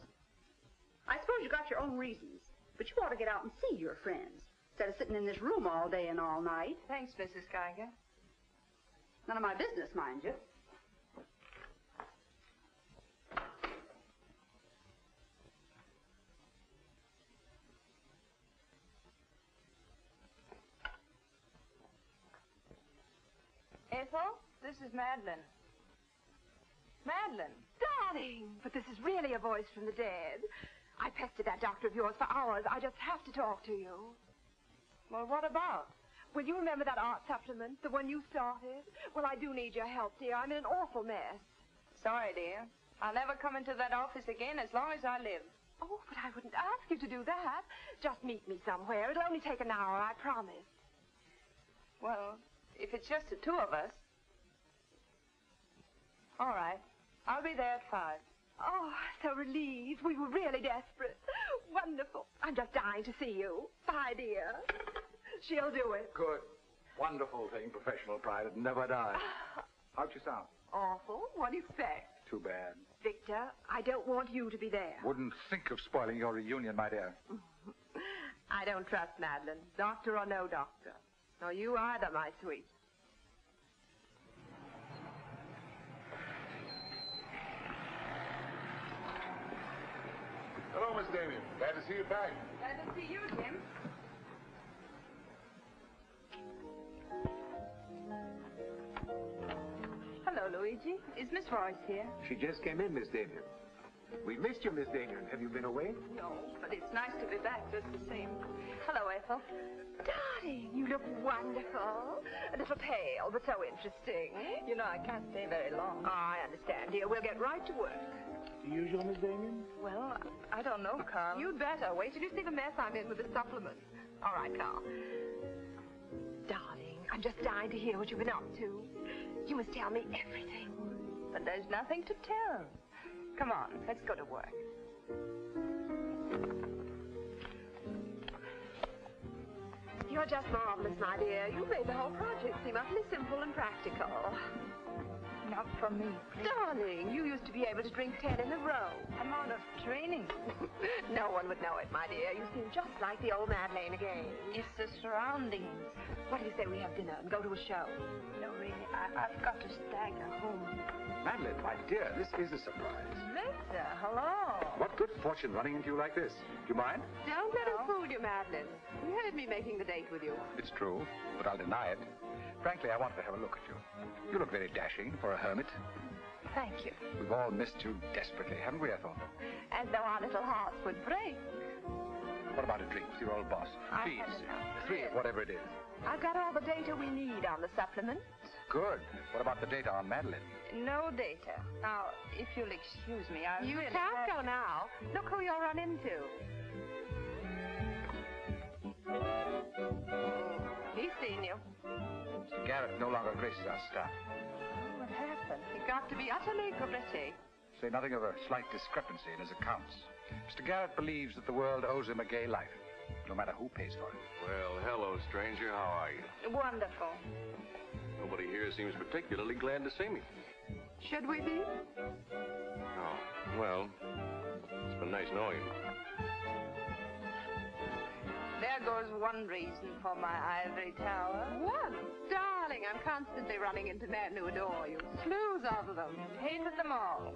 I suppose you got your own reasons, but you ought to get out and see your friends, instead of sitting in this room all day and all night. Thanks, Mrs. Geiger. None of my business, mind you. Ethel, this is Madeline. Madeline. Darling, but this is really a voice from the dead. I pestered that doctor of yours for hours. I just have to talk to you. Well, what about? Well, you remember that art supplement, the one you started? Well, I do need your help, dear. I'm in an awful mess. Sorry, dear. I'll never come into that office again as long as I live. Oh, but I wouldn't ask you to do that. Just meet me somewhere. It'll only take an hour, I promise. Well, if it's just the two of us. All right. I'll be there at 5. Oh, so relieved. We were really desperate. Wonderful. I'm just dying to see you. Bye, dear. She'll do it. Good. Wonderful thing, professional pride. It never dies. How'd you sound? Awful. What do you expect? Too bad. Victor, I don't want you to be there. Wouldn't think of spoiling your reunion, my dear. I don't trust Madeline, doctor or no doctor. Nor you either, my sweet. Hello, Miss Damien. Glad to see you back. Glad to see you, Jim. Hello, Luigi. Is Miss Royce here? She just came in, Miss Damien. We missed you, Miss Damien. Have you been away? No, but it's nice to be back just the same. Hello, Ethel. Darling, you look wonderful. A little pale, but so interesting. You know, I can't stay very long. Oh, I understand, dear. We'll get right to work. The usual, Miss Damien? Well, I don't know, Carl. You'd better. Wait till you see the mess I'm in with the supplement. All right, Carl. Darling, I'm just dying to hear what you've been up to. You must tell me everything. But there's nothing to tell. Come on, let's go to work. You're just marvelous, my dear. You made the whole project seem utterly simple and practical. Not for me, please. Darling, you used to be able to drink 10 in a row. I'm out of training. No one would know it, my dear. You seem just like the old Madeleine again. It's the surroundings. What do you say we have dinner and go to a show? No, really, I've got to stagger home. Madeline, my dear, this is a surprise. Victor, hello. What good fortune running into you like this? Do you mind? Don't let us fool you, Madeline. You heard me making the date with you. It's true, but I'll deny it. Frankly, I wanted to have a look at you. You look very dashing for a hermit. Thank you. We've all missed you desperately, haven't we, Ethel? As though our little hearts would break. What about a drink with your old boss? Please. 3, whatever it is. I've got all the data we need on the supplement. Good. What about the data on Madeline? No data. Now, if you'll excuse me, I You really can't go now. Look who you'll run into. He's seen you. Mr. Garrett no longer graces our staff. What happened? He got to be utterly gritty. Say nothing of a slight discrepancy in his accounts. Mr. Garrett believes that the world owes him a gay life, no matter who pays for it. Well, hello, stranger. How are you? Wonderful. Nobody here seems particularly glad to see me. Should we be? Oh, well, it's been nice knowing you. There goes one reason for my ivory tower. What? Darling, I'm constantly running into men who adore you. Slews of them. Hated them all.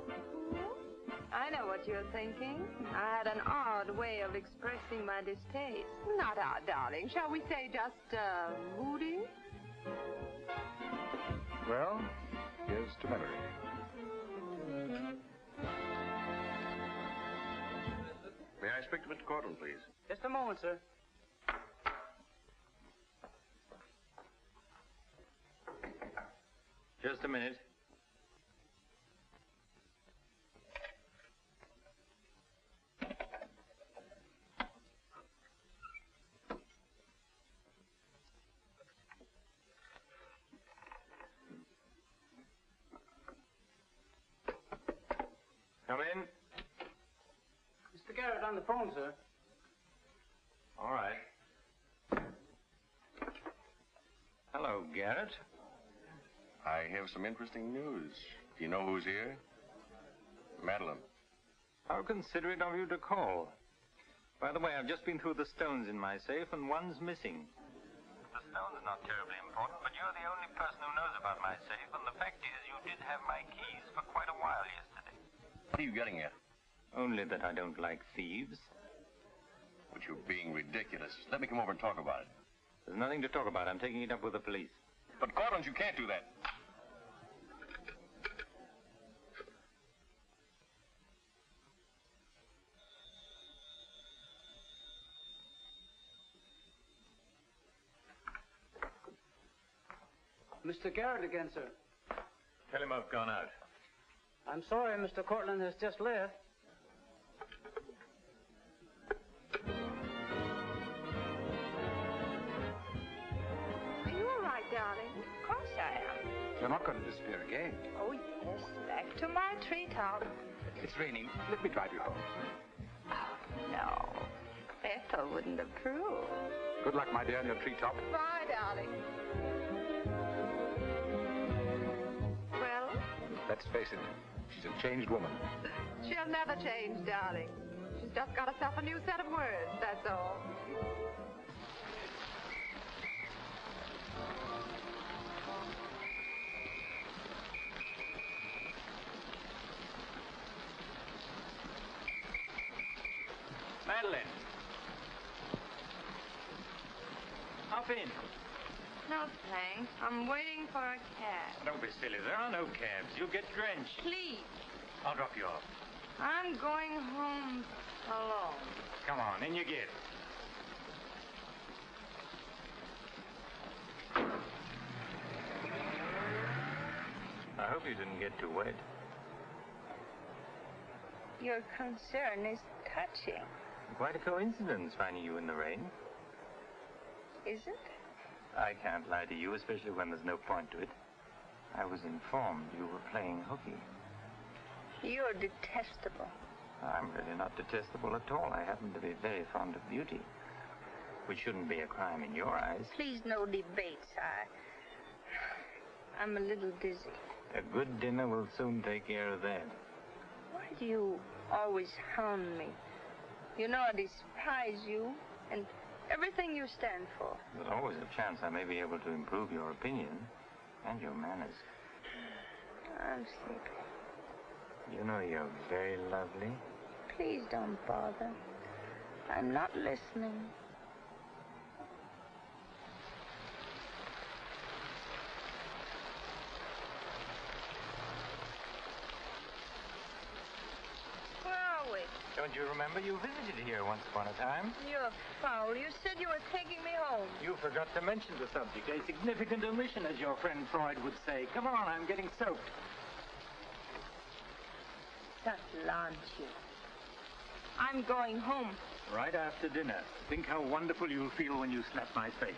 I know what you're thinking. I had an odd way of expressing my distaste. Not odd, darling. Shall we say just, moody? Well, here's to memory. May I speak to Mr. Cortland, please? Just a moment, sir. Just a minute. Come in. Mr. Garrett on the phone, sir. All right. Hello, Garrett. I have some interesting news. Do you know who's here? Madeline. How considerate of you to call. By the way, I've just been through the stones in my safe, and one's missing. The stone's not terribly important, but you're the only person who knows about my safe, and the fact is you did have my keys for quite a while yesterday. What are you getting at? Only that I don't like thieves. But you're being ridiculous. Let me come over and talk about it. There's nothing to talk about. I'm taking it up with the police. But, Cortland, you can't do that. Mr. Garrett again, sir. Tell him I've gone out. I'm sorry, Mr. Cortland has just left. Are you all right, darling? Of course I am. You're not going to disappear again. Oh, yes. Back to my treetop. It's raining. Let me drive you home. Oh, no. Ethel wouldn't approve. Good luck, my dear, on your treetop. Bye, darling. Well? Let's face it, she's a changed woman. She'll never change, darling. She's just got herself a new set of words, that's all. Madeline. Hop in. No, thanks. I'm waiting for a cab. Don't be silly. There are no cabs. You'll get drenched. Please. I'll drop you off. I'm going home alone. Come on, in you get. I hope you didn't get too wet. Your concern is touching. Quite a coincidence finding you in the rain. Is it? I can't lie to you, especially when there's no point to it. I was informed you were playing hooky. You're detestable. I'm really not detestable at all. I happen to be very fond of beauty, which shouldn't be a crime in your eyes. Please, no debates. I'm a little dizzy. A good dinner will soon take care of that. Why do you always hound me? You know I despise you and everything you stand for. There's always a chance I may be able to improve your opinion and your manners. I'm sleepy. You know you're very lovely. Please don't bother. I'm not listening. Where are we? Don't you remember you visited here once upon a time? You're foul. You said you were taking me home. You forgot to mention the subject. A significant omission, as your friend Freud would say. Come on, I'm getting soaked. Launch you. I'm going home. Right after dinner. Think how wonderful you'll feel when you slap my face.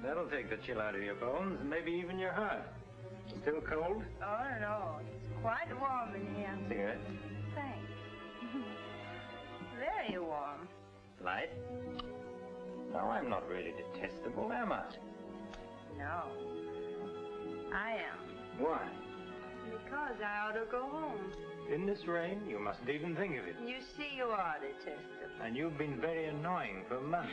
That'll take the chill out of your bones and maybe even your heart. Still cold? Oh, no. It's quite warm in here. Cigarette? Thanks. Very warm. Light? No, I'm not really detestable, am I? No. I am. Why? Because I ought to go home. In this rain, you mustn't even think of it. You see, you are detestable. And you've been very annoying for months.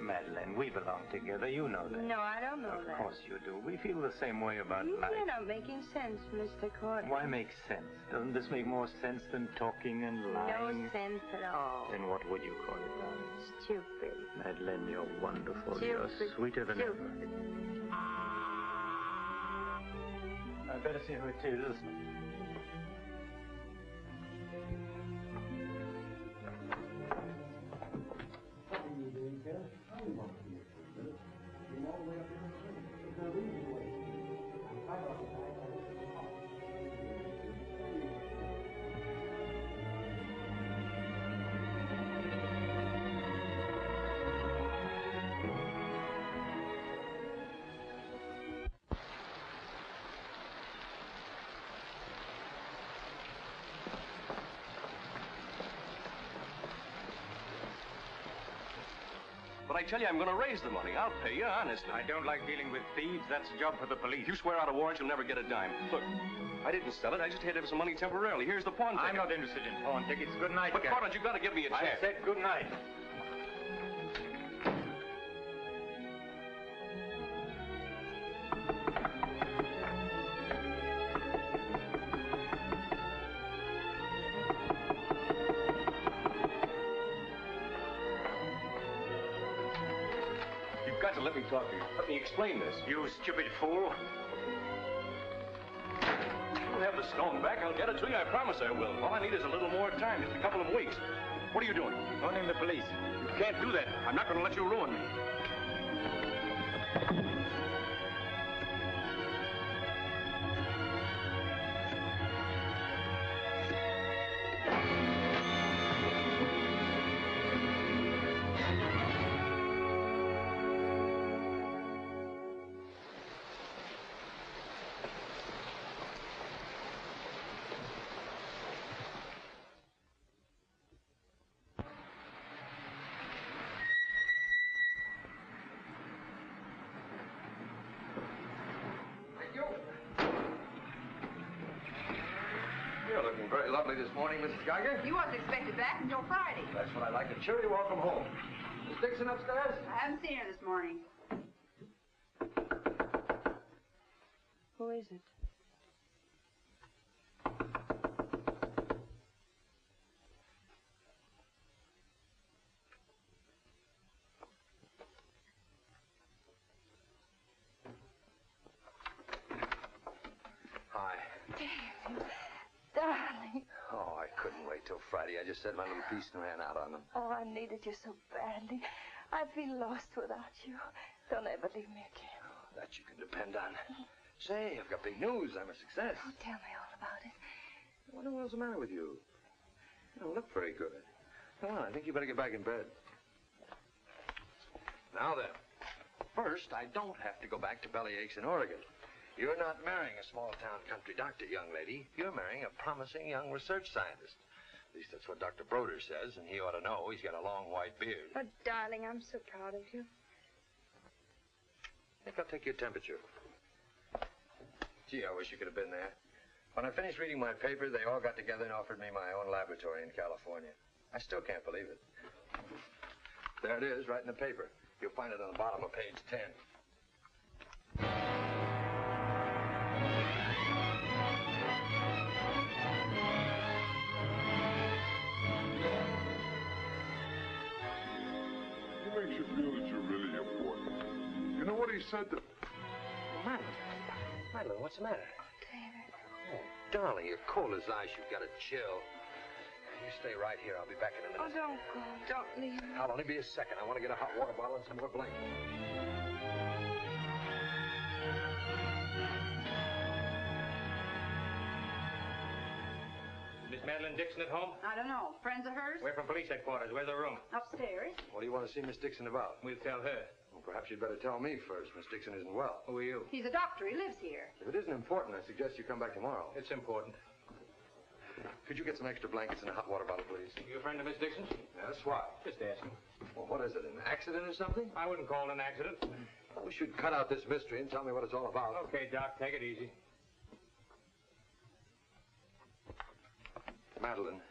Madeleine, we belong together. You know that. No, I don't know that. Of course you do. We feel the same way about life. You're not making sense, Mr. Cortland. Why make sense? Doesn't this make more sense than talking and lying? No sense at all. Then what would you call it, darling? Stupid. Madeleine, you're wonderful. Stupid. You're sweeter than ever. I'd better see who it is. But I tell you, I'm going to raise the money. I'll pay you, honestly. I don't like dealing with thieves. That's a job for the police. You swear out a warrant, you'll never get a dime. Look, I didn't sell it. I just had to have some money temporarily. Here's the pawn ticket. I'm not interested in pawn tickets. Good night, But, Cortland, you've got to give me a chance. I said good night. Let me talk to you. Let me explain this. You stupid fool. I'll have the stone back. I'll get it to you. I promise I will. All I need is a little more time, just a couple of weeks. What are you doing? Phoning the police. You can't do that. I'm not going to let you ruin me. Very lovely this morning, Mrs. Geiger. You wasn't expected back until Friday. That's what I like. A cheery welcome home. Miss Dixon upstairs? I haven't seen her this morning. Who is it? Hi. Darling. Oh, I couldn't wait till Friday. I just said my little piece and ran out on them. Oh, I needed you so badly. I feel lost without you. Don't ever leave me again. Oh, that you can depend on. Say, I've got big news. I'm a success. Oh, tell me all about it. I wonder what's the matter with you. You don't look very good. Come on, I think you better get back in bed. Now then, first, I don't have to go back to Bellyaches in Oregon. You're not marrying a small-town country doctor, young lady. You're marrying a promising young research scientist. At least that's what Dr. Broder says, and he ought to know. He's got a long white beard. Oh, darling, I'm so proud of you. I think I'll take your temperature. Gee, I wish you could have been there. When I finished reading my paper, they all got together and offered me my own laboratory in California. I still can't believe it. There it is, right in the paper. You'll find it on the bottom of page 10. He makes you feel that you're really important. You know what he said to... Madeline. Madeline, what's the matter? David. Oh, darling, you're cold as ice. You've got a chill. You stay right here. I'll be back in a minute. Oh, don't go. Don't leave me. I'll only be a second. I want to get a hot water bottle and some more blankets. Miss Madeline Dixon at home? I don't know. Friends of hers? We're from police headquarters. Where's the room? Upstairs. What do you want to see Miss Dixon about? We'll tell her. Well, perhaps you'd better tell me first. Miss Dixon isn't well. Who are you? He's a doctor. He lives here. If it isn't important, I suggest you come back tomorrow. It's important. Could you get some extra blankets and a hot water bottle, please? You a friend of Miss Dixon's? Yes, why? Just asking. Well, what is it, an accident or something? I wouldn't call it an accident. We should cut out this mystery and tell me what it's all about. Okay, Doc, take it easy. Madeline,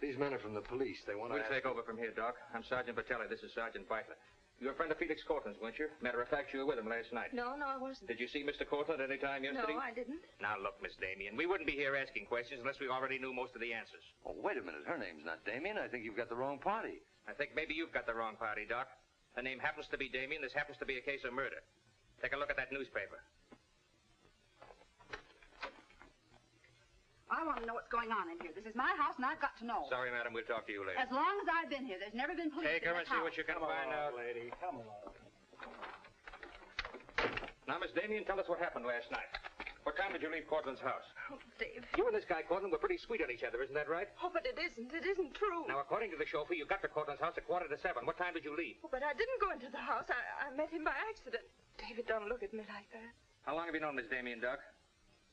these men are from the police. They want to... We'll take over from here, Doc. I'm Sergeant Patelli. This is Sergeant Beitler. You're a friend of Felix Cortland's, weren't you? Matter of fact, you were with him last night. No, I wasn't. Did you see Mr. Cortland any time yesterday? No, I didn't. Now, look, Miss Damien, we wouldn't be here asking questions unless we already knew most of the answers. Oh, wait a minute. Her name's not Damien. I think you've got the wrong party. I think maybe you've got the wrong party, Doc. Her name happens to be Damien. This happens to be a case of murder. Take a look at that newspaper. I want to know what's going on in here. This is my house, and I've got to know. Sorry, madam. We'll talk to you later. As long as I've been here, there's never been police Take in her this and see house. what you can find out. lady. Come along. Now, Miss Damien, tell us what happened last night. What time did you leave Cortland's house? Oh, Dave. You and this guy, Cortland, were pretty sweet on each other, isn't that right? Oh, but it isn't. It isn't true. Now, according to the chauffeur, you got to Cortland's house at 6:45. What time did you leave? Oh, but I didn't go into the house. I met him by accident. David, don't look at me like that. How long have you known Miss Damien, Doc?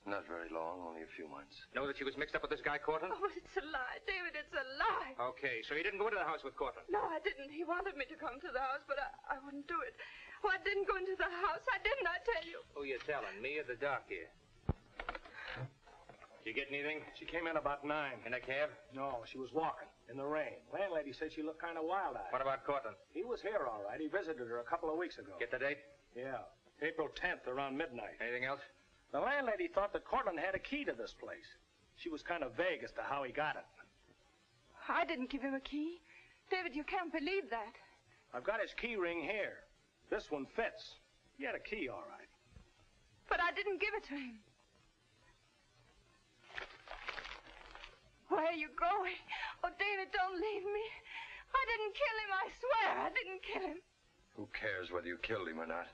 Not very long, only a few months. Know that she was mixed up with this guy, Cortland? Oh, it's a lie. David, it's a lie. Okay, so you didn't go into the house with Cortland? No, I didn't. He wanted me to come to the house, but I wouldn't do it. Oh, I didn't go into the house. I didn't, I tell you. Who you telling, me or the doc here? Did you get anything? She came in about 9. In a cab? No, she was walking in the rain. Landlady said she looked kind of wild-eyed. What about Cortland? He was here all right. He visited her a couple of weeks ago. Get the date? Yeah, April 10th around midnight. Anything else? The landlady thought that Cortland had a key to this place. She was kind of vague as to how he got it. I didn't give him a key. David, you can't believe that. I've got his key ring here. This one fits. He had a key, all right. But I didn't give it to him. Where are you going? Oh, David, don't leave me. I didn't kill him, I swear. I didn't kill him. Who cares whether you killed him or not?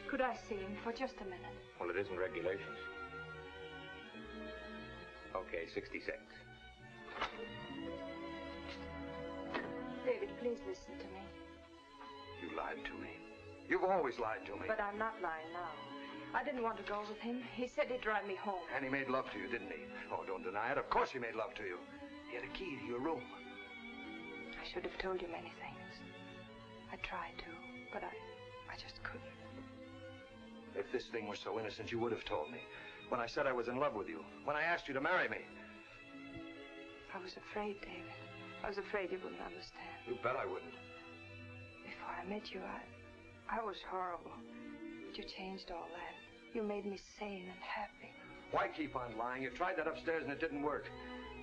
Could I see him for just a minute? Well, it isn't regulations. Okay, 60 seconds. David, please listen to me. You lied to me. You've always lied to me. But I'm not lying now. I didn't want to go with him. He said he'd drive me home. And he made love to you, didn't he? Oh, don't deny it. Of course he made love to you. He had a key to your room. I should have told you many things. I tried to, but I just couldn't. If this thing were so innocent, you would have told me. When I said I was in love with you. When I asked you to marry me. I was afraid, David. I was afraid you wouldn't understand. You bet I wouldn't. Before I met you, I was horrible. But you changed all that. You made me sane and happy. Why keep on lying? You tried that upstairs and it didn't work.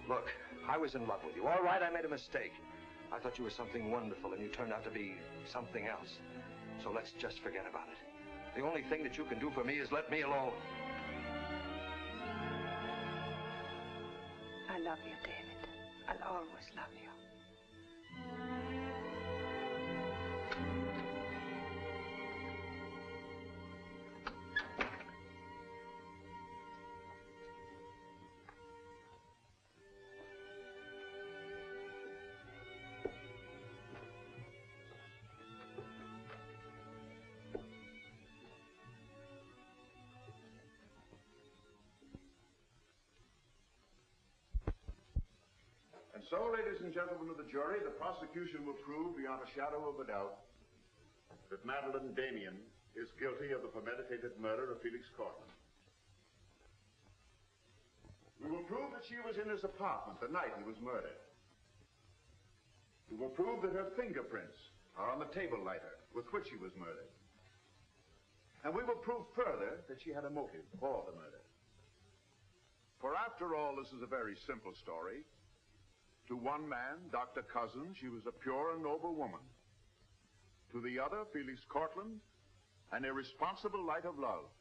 Look, I was in love with you. All right, I made a mistake. I thought you were something wonderful, and you turned out to be something else. So let's just forget about it. The only thing that you can do for me is let me alone. I love you, David. I'll always love you. And so, ladies and gentlemen of the jury, the prosecution will prove beyond a shadow of a doubt that Madeline Damien is guilty of the premeditated murder of Felix Cortland. We will prove that she was in his apartment the night he was murdered. We will prove that her fingerprints are on the table lighter with which he was murdered. And we will prove further that she had a motive for the murder. For after all, this is a very simple story. To one man, Dr. Cousins, she was a pure and noble woman. To the other, Felix Cortland, an irresponsible light of love.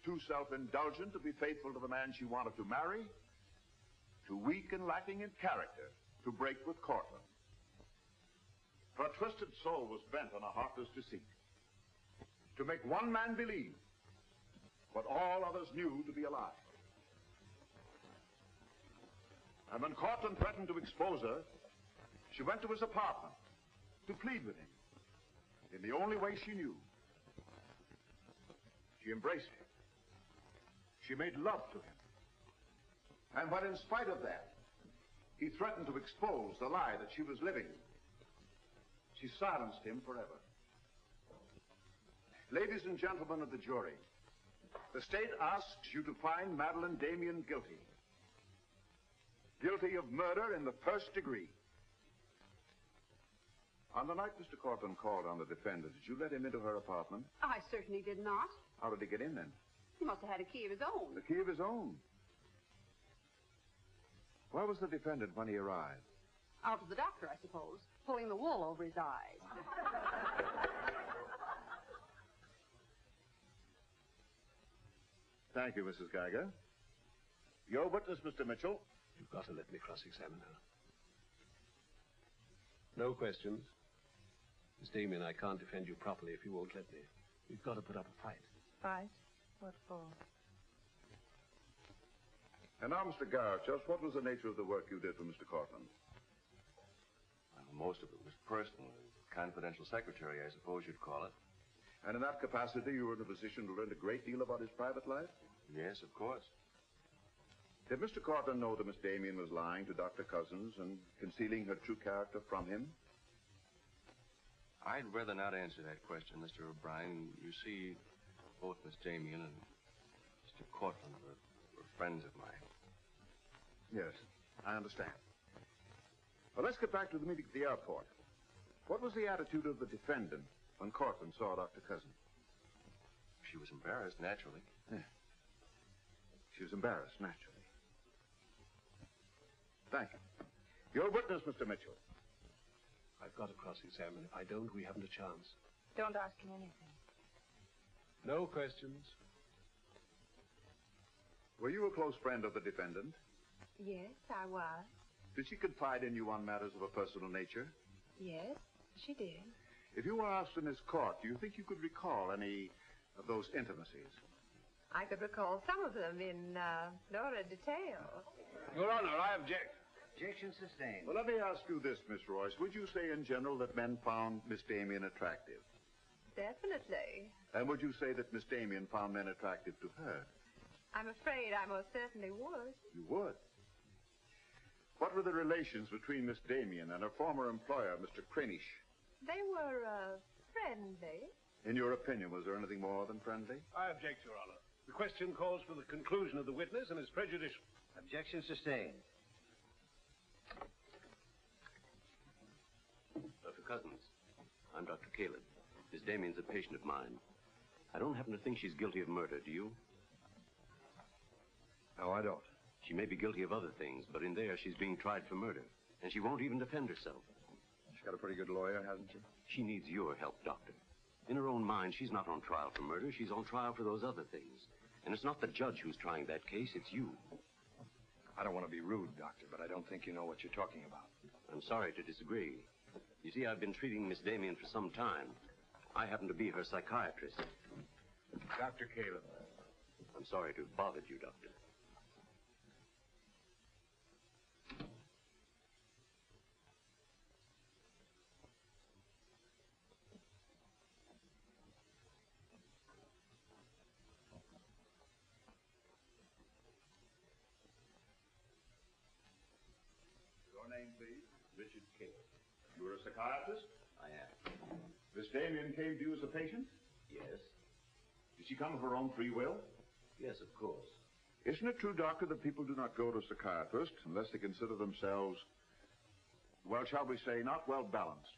Too self-indulgent to be faithful to the man she wanted to marry. Too weak and lacking in character to break with Cortland. Her twisted soul was bent on a heartless deceit. To make one man believe what all others knew to be a lie. And when Cortland threatened to expose her, she went to his apartment to plead with him in the only way she knew. She embraced him. She made love to him. And when, in spite of that, he threatened to expose the lie that she was living, she silenced him forever. Ladies and gentlemen of the jury, the state asks you to find Madeline Damien guilty. Guilty of murder in the first degree. On the night Mr. Cortland called on the defendant, did you let him into her apartment? I certainly did not. How did he get in then? He must have had a key of his own. The key of his own. Where was the defendant when he arrived? Out with the doctor, I suppose, pulling the wool over his eyes. Thank you, Mrs. Geiger. Your witness, Mr. Mitchell. You've got to let me cross-examine her. No questions. Miss Damien, I can't defend you properly if you won't let me. We've got to put up a fight. Fight? What for? And now, Mr. Garrett, just what was the nature of the work you did for Mr. Cortland? Well, most of it was personal. Confidential secretary, I suppose you'd call it. And in that capacity, you were in a position to learn a great deal about his private life? Yes, of course. Did Mr. Cortland know that Miss Damien was lying to Dr. Cousins and concealing her true character from him? I'd rather not answer that question, Mr. O'Brien. You see, both Miss Damien and Mr. Cortland were friends of mine. Yes, I understand. Well, let's get back to the meeting at the airport. What was the attitude of the defendant when Cortland saw Dr. Cousins? She was embarrassed, naturally. Yeah. She was embarrassed, naturally. Thank you. Your witness, Mr. Mitchell. I've got to cross-examine. If I don't, we haven't a chance. Don't ask him anything. No questions. Were you a close friend of the defendant? Yes, I was. Did she confide in you on matters of a personal nature? Yes, she did. If you were asked in this court, do you think you could recall any of those intimacies? I could recall some of them in lurid detail. Your Honor, I object. Objection sustained. Well, let me ask you this, Miss Royce. Would you say in general that men found Miss Damien attractive? Definitely. And would you say that Miss Damien found men attractive to her? I'm afraid I most certainly would. You would? What were the relations between Miss Damien and her former employer, Mr. Cranish? They were friendly. In your opinion, was there anything more than friendly? I object, Your Honor. The question calls for the conclusion of the witness and is prejudicial. Objection sustained. Dr. Cousins, I'm Dr. Caleb. Miss Damien's a patient of mine. I don't happen to think she's guilty of murder, do you? No, I don't. She may be guilty of other things, but in there she's being tried for murder. And she won't even defend herself. She's got a pretty good lawyer, hasn't she? She needs your help, Doctor. In her own mind, she's not on trial for murder. She's on trial for those other things. And it's not the judge who's trying that case, it's you. I don't want to be rude, Doctor, but I don't think you know what you're talking about. I'm sorry to disagree. You see, I've been treating Miss Damien for some time. I happen to be her psychiatrist. Dr. Caleb. I'm sorry to have bothered you, Doctor. Your name, please? Richard Caleb. You're a psychiatrist? I am. Miss Damien came to you as a patient? Yes. Did she come of her own free will? Yes, of course. Isn't it true, Doctor, that people do not go to psychiatrists unless they consider themselves, well, shall we say, not well balanced?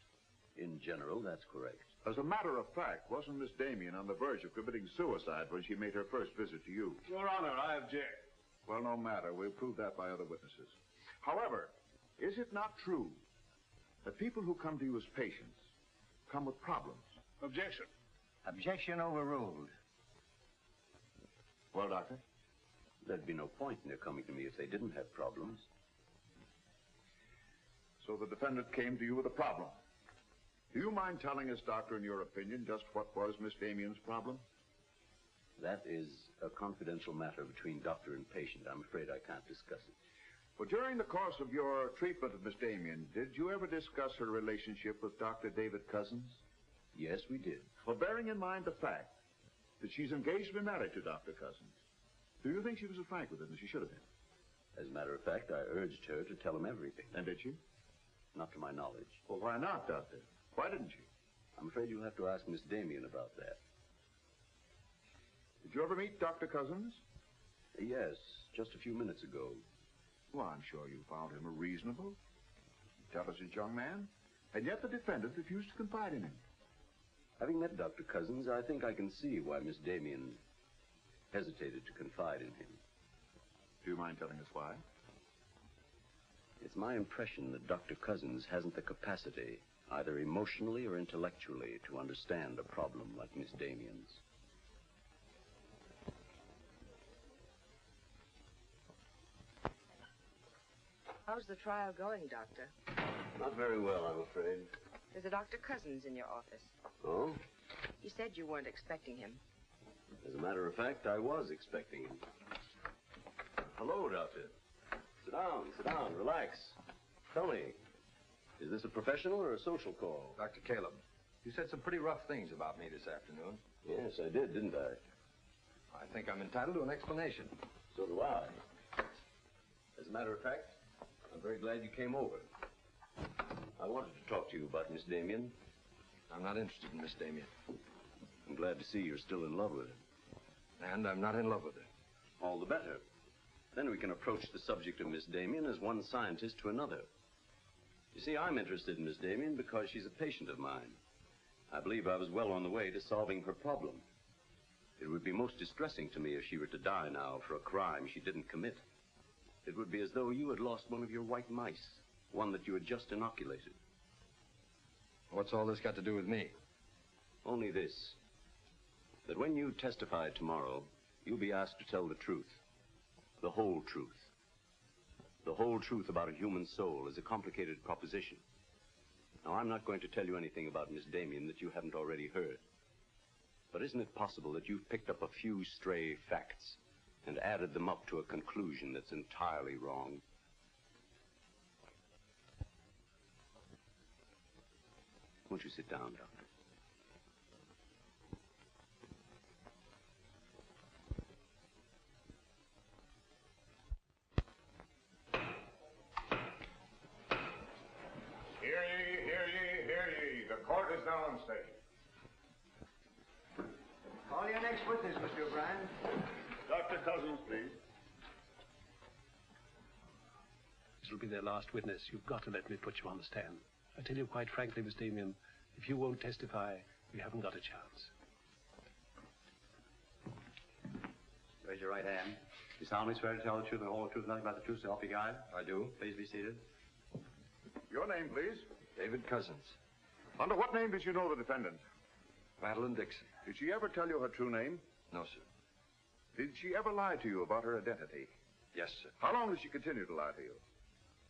In general, that's correct. As a matter of fact, wasn't Miss Damien on the verge of committing suicide when she made her first visit to you? Your Honor, I object. Well, no matter. We'll prove that by other witnesses. However, is it not true that people who come to you as patients come with problems? Objection. Objection overruled. Well, Doctor? There'd be no point in their coming to me if they didn't have problems. So the defendant came to you with a problem. Do you mind telling us, Doctor, in your opinion, just what was Miss Damien's problem? That is a confidential matter between doctor and patient. I'm afraid I can't discuss it. Well, during the course of your treatment of Miss Damien, did you ever discuss her relationship with Dr. David Cousins? Yes, we did. Well, bearing in mind the fact that she's engaged to be married to Dr. Cousins, do you think she was as frank with him as she should have been? As a matter of fact, I urged her to tell him everything. And did she? Not to my knowledge. Well, why not, Doctor? Why didn't she? I'm afraid you'll have to ask Miss Damien about that. Did you ever meet Dr. Cousins? Yes, just a few minutes ago. Well, I'm sure you found him a reasonable, intelligent young man, and yet the defendant refused to confide in him. Having met Dr. Cousins, I think I can see why Miss Damien hesitated to confide in him. Do you mind telling us why? It's my impression that Dr. Cousins hasn't the capacity, either emotionally or intellectually, to understand a problem like Miss Damien's. How's the trial going, Doctor? Not very well, I'm afraid. There's a Dr. Cousins in your office. Oh? You said you weren't expecting him. As a matter of fact, I was expecting him. Hello, Doctor. Sit down, relax. Tell me, is this a professional or a social call? Dr. Caleb, you said some pretty rough things about me this afternoon. Yes, I did, didn't I? I think I'm entitled to an explanation. So do I. As a matter of fact, I'm very glad you came over. I wanted to talk to you about Miss Damien. I'm not interested in Miss Damien. I'm glad to see you're still in love with her. And I'm not in love with her. All the better. Then we can approach the subject of Miss Damien as one scientist to another. You see, I'm interested in Miss Damien because she's a patient of mine. I believe I was well on the way to solving her problem. It would be most distressing to me if she were to die now for a crime she didn't commit. It would be as though you had lost one of your white mice, one that you had just inoculated. What's all this got to do with me? Only this, that when you testify tomorrow, you'll be asked to tell the truth. The whole truth. The whole truth about a human soul is a complicated proposition. Now, I'm not going to tell you anything about Miss Damien that you haven't already heard. But isn't it possible that you've picked up a few stray facts and added them up to a conclusion that's entirely wrong? Won't you sit down, Doctor? Hear ye, hear ye, hear ye. The court is now on stage. Call your next witness, Mr. O'Brien. Dr. Cousins, please. This will be their last witness. You've got to let me put you on the stand. I tell you quite frankly, Miss Damien, if you won't testify, you haven't got a chance. Raise your right hand. You solemnly swear to tell the truth and the whole truth, nothing but the truth, so help you God? I do. Please be seated. Your name, please. David Cousins. Under what name did you know the defendant? Madeline Dixon. Did she ever tell you her true name? No, sir. Did she ever lie to you about her identity? Yes, sir. How long did she continue to lie to you?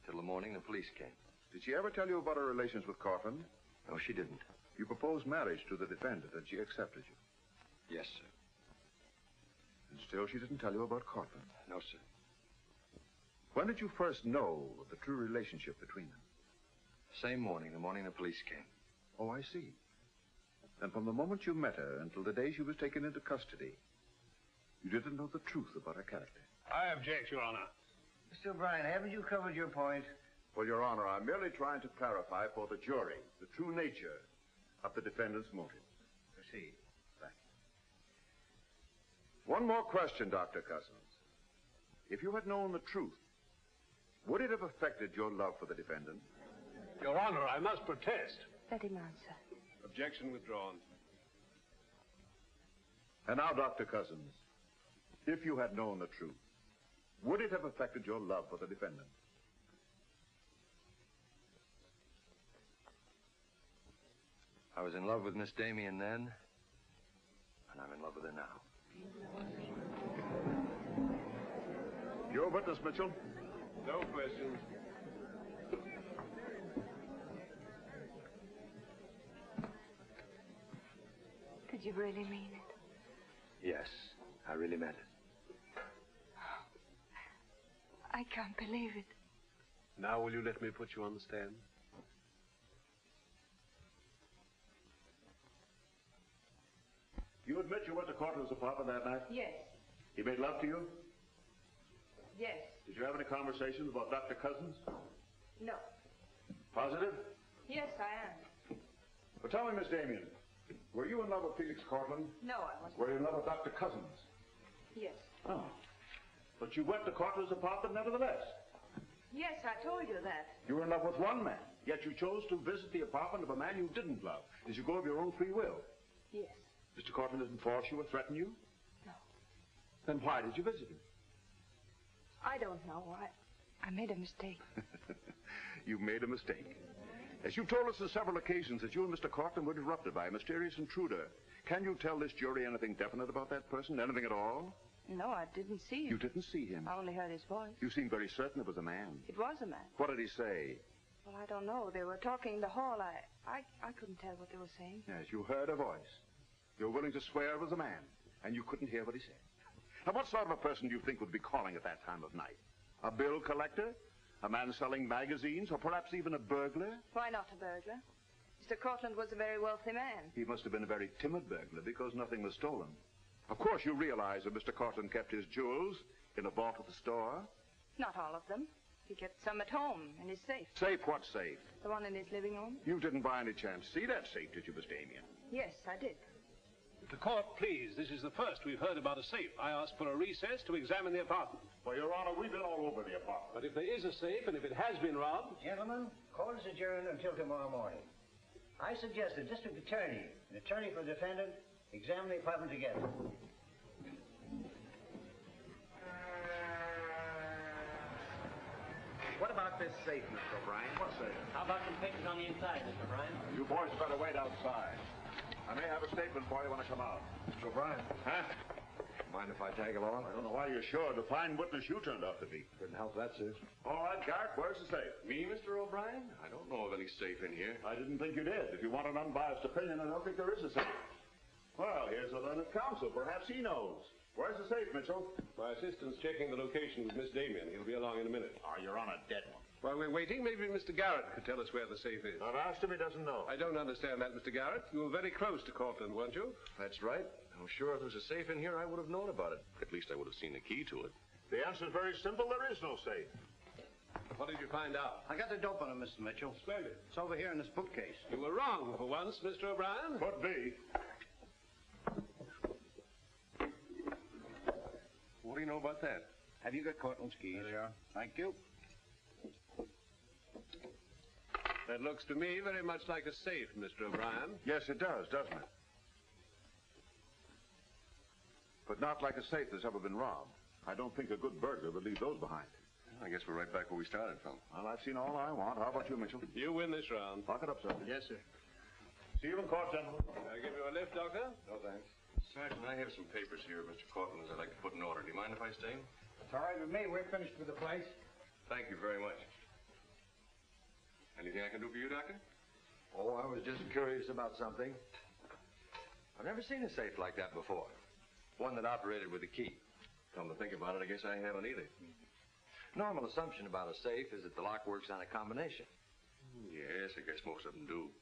Till the morning the police came. Did she ever tell you about her relations with Cortland? No, she didn't. You proposed marriage to the defendant, and she accepted you. Yes, sir. And still she didn't tell you about Cortland? No, sir. When did you first know of the true relationship between them? Same morning, the morning the police came. Oh, I see. And from the moment you met her until the day she was taken into custody, you didn't know the truth about her character. I object, Your Honor. Mr. O'Brien, haven't you covered your point? Well, Your Honor, I'm merely trying to clarify for the jury the true nature of the defendant's motives. Proceed. Thank you. One more question, Dr. Cousins. If you had known the truth, would it have affected your love for the defendant? Your Honor, I must protest. Let him answer. Objection withdrawn. And now, Dr. Cousins, if you had known the truth, would it have affected your love for the defendant? I was in love with Miss Damien then, and I'm in love with her now. Your witness, Mitchell? No questions. Did you really mean it? Yes, I really meant it. I can't believe it. Now will you let me put you on the stand? You admit you went to Cortland's apartment that night? Yes. He made love to you? Yes. Did you have any conversations about Dr. Cousins? No. Positive? Yes, I am. Well, tell me, Miss Damien, were you in love with Felix Cortland? No, I wasn't. Were you in love with Dr. Cousins? Yes. Oh. But you went to Cortland's apartment nevertheless. Yes, I told you that. You were in love with one man, yet you chose to visit the apartment of a man you didn't love. Did you go of your own free will? Yes. Mr. Cortland didn't force you or threaten you? No. Then why did you visit him? I don't know why. I made a mistake. You made a mistake. As you told us on several occasions that you and Mr. Cortland were interrupted by a mysterious intruder. Can you tell this jury anything definite about that person? Anything at all? No, I didn't see him. You didn't see him? I only heard his voice. You seemed very certain it was a man. It was a man. What did he say? Well, I don't know. They were talking in the hall. I couldn't tell what they were saying. Yes, you heard a voice. You were willing to swear it was a man, and you couldn't hear what he said. Now, what sort of a person do you think would be calling at that time of night? A bill collector? A man selling magazines? Or perhaps even a burglar? Why not a burglar? Mr. Cortland was a very wealthy man. He must have been a very timid burglar because nothing was stolen. Of course, you realize that Mr. Cortland kept his jewels in a vault at the store? Not all of them. He kept some at home in his safe. Safe? What safe? The one in his living room? You didn't by any chance see that safe, did you, Miss Damien? Yes, I did. The court, please. This is the first we've heard about a safe. I asked for a recess to examine the apartment. Well, Your Honor, we've been all over the apartment. But if there is a safe, and if it has been robbed... Gentlemen, court is adjourned until tomorrow morning. I suggest the district attorney, an attorney for the defendant, examine the apartment together. What about this safe, Mr. O'Brien? What safe? How about some pictures on the inside, Mr. O'Brien? You boys better wait outside. I may have a statement for you when I come out. Mr. O'Brien. Huh? Mind if I tag along? I don't know why you're sure. The fine witness you turned out to be. Couldn't help that, sir. All right, Garrett, where's the safe? Me, Mr. O'Brien? I don't know of any safe in here. I didn't think you did. If you want an unbiased opinion, I don't think there is a safe. Well, here's the learned counsel. Perhaps he knows. Where's the safe, Mitchell? My assistant's checking the location with Miss Damien. He'll be along in a minute. Oh, you're on a dead one. While we're waiting, maybe Mr. Garrett could tell us where the safe is. I've asked him, he doesn't know. I don't understand that, Mr. Garrett. You were very close to Cortland, weren't you? That's right. I'm sure if there was a safe in here, I would have known about it. At least I would have seen the key to it. The answer's very simple. There is no safe. What did you find out? I got the dope on him, Mr. Mitchell. Splendid. It's over here in this bookcase. You were wrong for once, Mr. O'Brien. Could be. What do you know about that? Have you got Cortland's keys? There they are. Thank you. That looks to me very much like a safe, Mr. O'Brien. Yes, it does, doesn't it? But not like a safe that's ever been robbed. I don't think a good burglar would leave those behind. I guess we're right back where we started from. Well, I've seen all I want. How about you, Mitchell? You win this round. Lock it up, sir. Yes, sir. See you in court, gentlemen. I'll give you a lift, Doctor. No, thanks. Sergeant, I have some papers here, Mr. Cortland's I'd like to put in order. Do you mind if I stay? It's all right with me. We're finished with the place. Thank you very much. Anything I can do for you, Doctor? Oh, I was just curious about something. I've never seen a safe like that before. One that operated with a key. Come to think about it, I guess I haven't either. Normal assumption about a safe is that the lock works on a combination. Yes, I guess most of them do.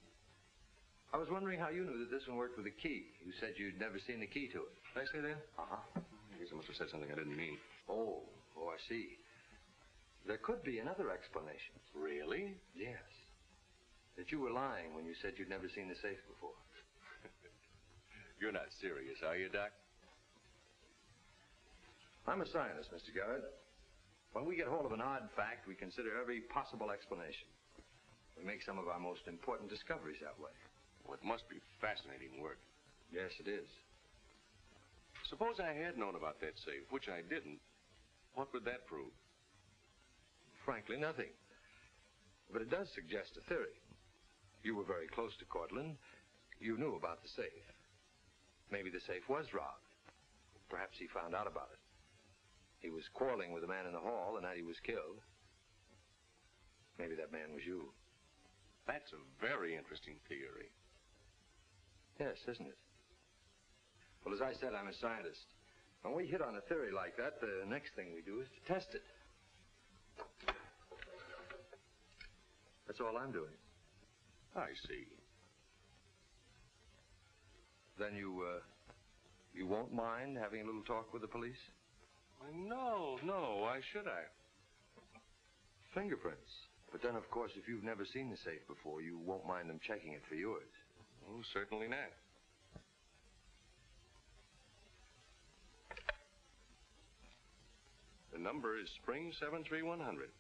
I was wondering how you knew that this one worked with a key. You said you'd never seen the key to it. Did I say that? Uh-huh. I guess I must have said something I didn't mean. Oh, I see. There could be another explanation. Really? Yes. That you were lying when you said you'd never seen the safe before. You're not serious, are you, Doc? I'm a scientist, Mr. Garrett. When we get hold of an odd fact, we consider every possible explanation. We make some of our most important discoveries that way. Well, it must be fascinating work. Yes, it is. Suppose I had known about that safe, which I didn't. What would that prove? Frankly, nothing. But it does suggest a theory. You were very close to Cortland. You knew about the safe. Maybe the safe was robbed. Perhaps he found out about it. He was quarreling with a man in the hall the night he was killed. Maybe that man was you. That's a very interesting theory. Yes, isn't it? Well, as I said, I'm a scientist. When we hit on a theory like that, the next thing we do is to test it. That's all I'm doing. I see. Then you won't mind having a little talk with the police? No. Why should I? Fingerprints. But then, of course, if you've never seen the safe before, you won't mind them checking it for yours. Oh, certainly not. The number is Spring 73100.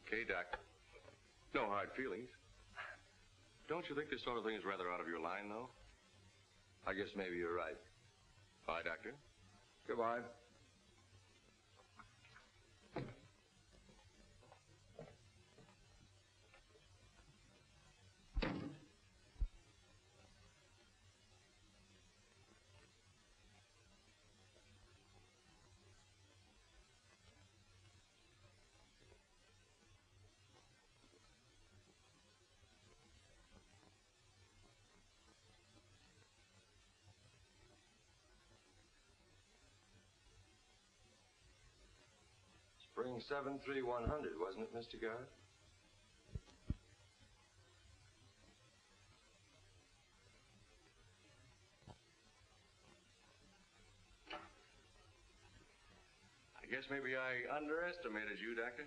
Okay, Doc. No hard feelings. Don't you think this sort of thing is rather out of your line, though? I guess maybe you're right. Bye, Doctor. Goodbye. Spring 73100, wasn't it, Mr. Garrett? I guess maybe I underestimated you, Doctor.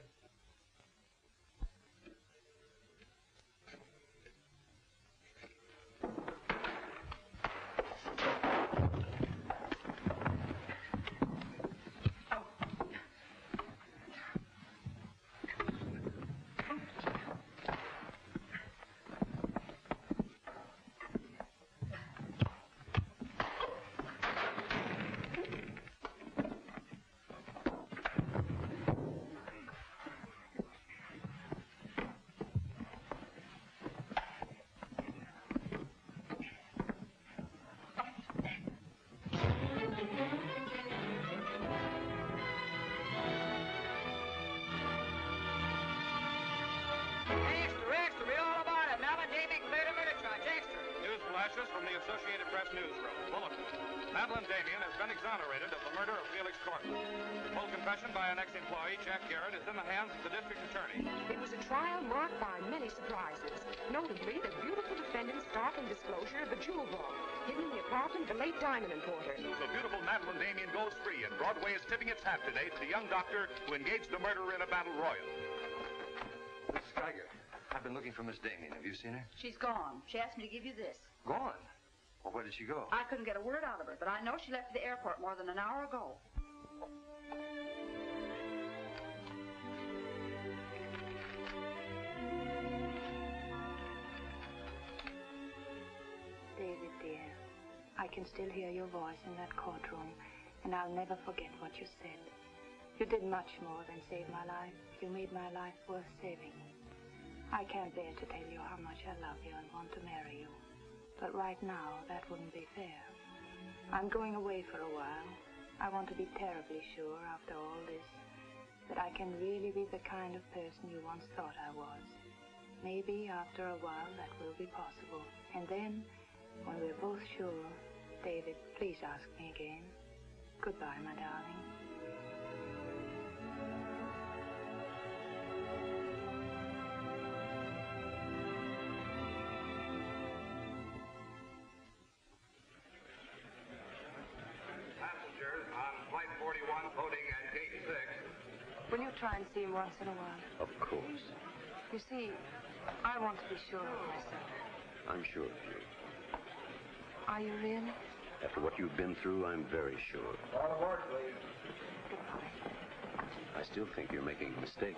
From the Associated Press newsroom. Bulletin. Madeline Damien has been exonerated of the murder of Felix Cortland. Full confession by an ex-employee, Jack Garrett, is in the hands of the district attorney. It was a trial marked by many surprises, notably the beautiful defendant's startling disclosure of the jewel vault hidden in the apartment of the late diamond importer. So beautiful Madeline Damien goes free, and Broadway is tipping its hat today to the young doctor who engaged the murderer in a battle royal. Mrs. Geiger, I've been looking for Miss Damien. Have you seen her? She's gone. She asked me to give you this. Gone? Well, where did she go? I couldn't get a word out of her, but I know she left the airport more than an hour ago. I can still hear your voice in that courtroom, and I'll never forget what you said. You did much more than save my life. You made my life worth saving. I can't bear to tell you how much I love you and want to marry you. But right now, that wouldn't be fair. I'm going away for a while. I want to be terribly sure, after all this, that I can really be the kind of person you once thought I was. Maybe after a while that will be possible. And then, when we're both sure, David, please ask me again. Goodbye, my darling. Passengers on Flight 41 boarding at Gate 6. Will you try and see him once in a while? Of course. You see, I want to be sure of myself. I'm sure of you. Are you really? After what you've been through, I'm very sure. All aboard, please. Goodbye. I still think you're making a mistake.